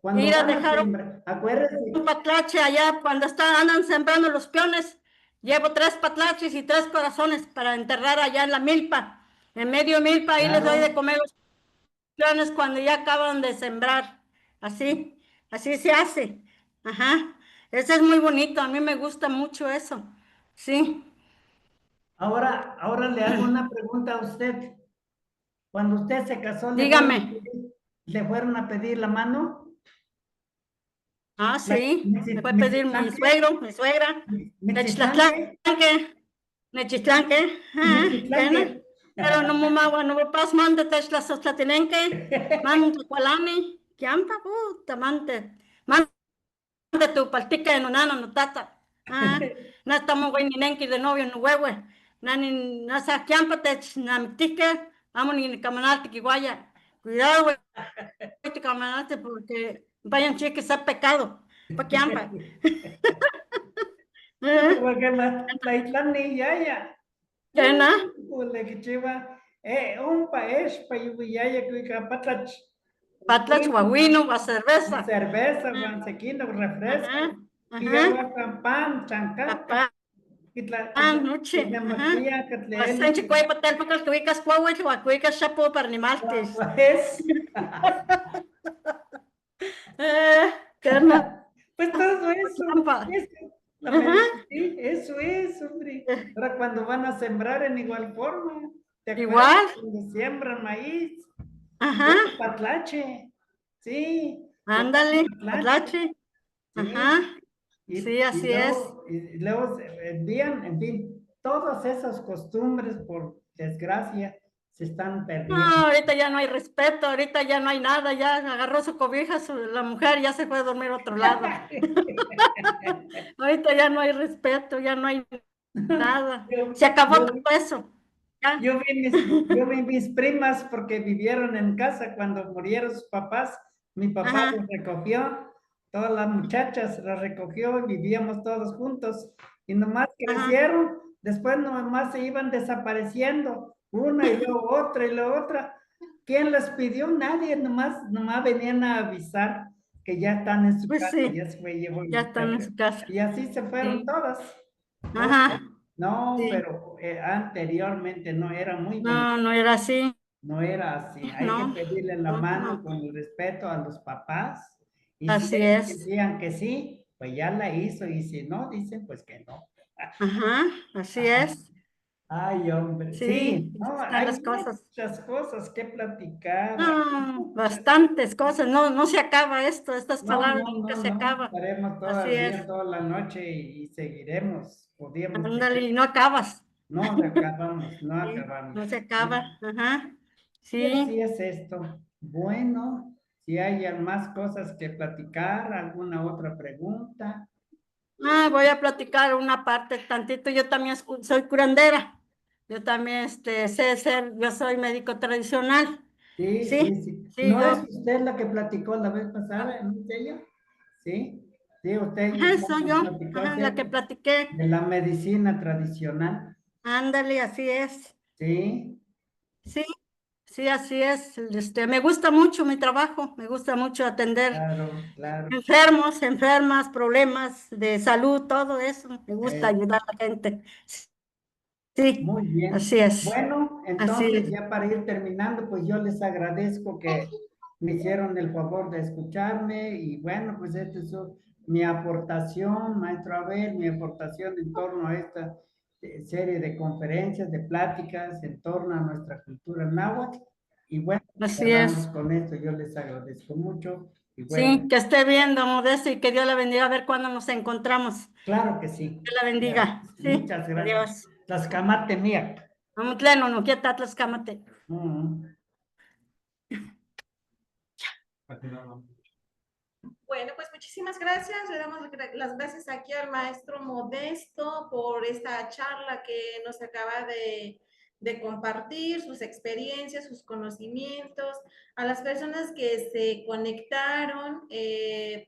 B: cuando
D: ir a
B: van a
D: dejar
B: sembrar, acuérdese,
D: un patlache allá cuando andan sembrando los peones. Llevo 3 patlaches y 3 corazones para enterrar allá en la milpa. En medio milpa, ahí les doy de
B: claro.
D: comer los peones cuando ya acaban de sembrar. Así, así se hace. Ajá. Eso es muy bonito, a mí me gusta mucho eso. Sí,
B: Ahora le hago una pregunta a usted. Cuando usted se casó,
D: dígame.
B: le fueron a pedir la mano?
D: Ah,
B: La,
D: sí, me fue a pedir mi
B: Mexiclanque,
D: suegro, mi suegra.
B: Mexiclanque,
D: Techlatlanque, Nechitlanque,
B: Mexiclanque.
D: ¿qué? Pero no mamawa, no pas mande techlasotlatinenque, mande kualani, kiampa, mande, mande tu paltica en unano, no tata. No estamos güey ni nenki de novio, no huehue. Nani, nasa kiampa tech, namitique, amo ni camanarte que guaya. Cuidado, güey, te camanarte porque vayan cheques a pecado. Pa' kiampa.
B: Porque la isla ni yaya.
D: ¿Qué na?
B: Le que chiva, un país pa yaya que patlach.
D: Patla, chihuahuino, va cerveza.
B: Cerveza, guansequino, refresco.
D: Ajá,
B: Y ya
D: ajá.
B: guapan pan, chancaca.
D: Papá,
B: Y
D: noche,
B: la
D: ajá.
B: maquilla que
D: Pasan
B: le
D: chicoy patel para que cuicas cuahuel, o cuicas chapo para animaltes.
B: pues,
D: ¿Qué no?
B: pues todo eso,
D: Trampa.
B: es la
D: Ajá.
B: medicina, sí, eso es, hombre. Ahora cuando van a sembrar en igual forma, ¿te acuerdas
D: Igual,
B: cuando siembran maíz?
D: ajá.
B: Puro patlache, sí, lo
D: Ándale,
B: patlache,
D: patlache.
B: sí,
D: Ajá. Sí, así es.
B: y luego se envían, en fin, todas esas costumbres, por desgracia, se están
D: No,
B: perdiendo.
D: ahorita ya no hay respeto, ahorita ya no hay nada, ya agarró su cobija, la mujer ya se fue a dormir a otro lado. Ahorita ya no hay respeto, ya no hay nada. Se
B: Yo,
D: acabó todo
B: yo,
D: eso. Ya.
B: yo vi mis primas porque vivieron en casa cuando murieron sus papás. Mi papá
D: Ajá,
B: los recogió, todas las muchachas las recogió y vivíamos todos juntos. Y nomás
D: ajá.
B: crecieron, después nomás se iban desapareciendo, una y luego otra y luego otra. ¿Quién les pidió? Nadie, nomás venían a avisar que ya están en su
D: Pues
B: casa,
D: sí,
B: ya se fue, llevó el
D: ya están en
B: muchacho.
D: su casa.
B: Y así se fueron
D: Sí.
B: todas. Todas.
D: Ajá,
B: No,
D: sí.
B: pero anteriormente no era muy bonito,
D: No, no era así.
B: no era así. Hay que
D: No,
B: pedirle la
D: no,
B: mano
D: no.
B: con el respeto a los papás y si
D: Así
B: ellos
D: es.
B: decían que sí, pues ya la hizo y si no, dicen pues que no.
D: Ajá, así es.
B: Ay, hombre,
D: Sí,
B: sí,
D: así
B: no,
D: están
B: hay
D: las cosas.
B: muchas cosas que platicar, hay
D: No,
B: muchas.
D: bastantes cosas. No, no se acaba esto, estas
B: No,
D: palabras
B: no,
D: nunca
B: no,
D: se
B: no,
D: acaba.
B: estaremos
D: Así
B: todavía
D: es.
B: toda la noche y seguiremos, podríamos
D: Ándale,
B: seguir.
D: y no acabas.
B: No acabamos, no
D: Sí,
B: acabamos.
D: no se acaba. Ajá.
B: Y así
D: Sí.
B: es esto. Bueno, si hay más cosas que platicar, alguna otra pregunta.
D: Voy a platicar una parte tantito. Yo también soy curandera. Yo también sé ser, yo soy médico tradicional.
B: Sí,
D: Sí,
B: sí, sí.
D: sí,
B: ¿No es
D: yo.
B: usted la que platicó la vez pasada, no es ella? Sí, sí, usted
D: Ajá, soy yo.
B: nos platicó
D: Ajá, la que
B: acerca
D: platiqué.
B: de la medicina tradicional.
D: Ándale, así es.
B: Sí,
D: Sí, sí, así es. Me gusta mucho mi trabajo. Me gusta mucho atender
B: claro, claro.
D: enfermos, enfermas, problemas de salud, todo eso. Me gusta
B: Eh,
D: ayudar a la gente. Sí,
B: Muy bien.
D: así es.
B: Bueno,
D: Así
B: entonces
D: es.
B: ya para ir terminando, pues yo les agradezco que me hicieron el favor de escucharme y bueno, pues esta es mi aportación, maestro Abel, mi aportación en torno a esta serie de conferencias, de pláticas en torno a nuestra cultura náhuatl. Y bueno,
D: Así
B: cerramos
D: es.
B: con esto, yo les agradezco mucho y bueno,
D: Sí, que esté bien, don Modesto, y que Dios la bendiga. A ver cuándo nos encontramos.
B: claro que sí.
D: Dios la
B: Claro
D: bendiga.
B: que sí.
D: Sí,
B: Muchas gracias.
D: adiós.
B: Tlaxcamate miak.
D: Amutleno, no quieta Tlaxcamate.
A: Bueno, pues muchísimas gracias. Le damos las gracias aquí al maestro Modesto por esta charla que nos acaba de compartir, sus experiencias, sus conocimientos, a las personas que se conectaron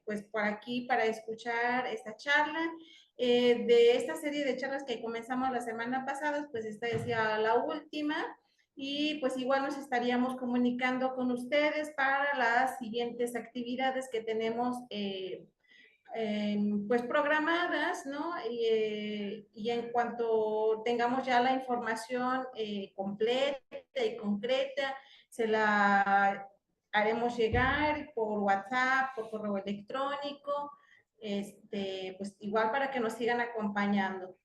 A: pues por aquí para escuchar esta charla. De esta serie de charlas que comenzamos la semana pasada, pues esta es ya la última. Y pues igual nos estaríamos comunicando con ustedes para las siguientes actividades que tenemos pues programadas, ¿no? Y en cuanto tengamos ya la información completa y concreta, se la haremos llegar por WhatsApp, por correo electrónico, pues igual para que nos sigan acompañando.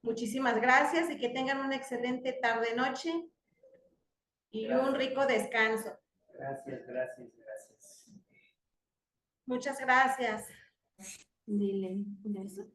A: Muchísimas gracias y que tengan una excelente tarde-noche y un rico descanso.
B: Gracias, gracias, gracias.
A: Muchas gracias.
D: Dile eso.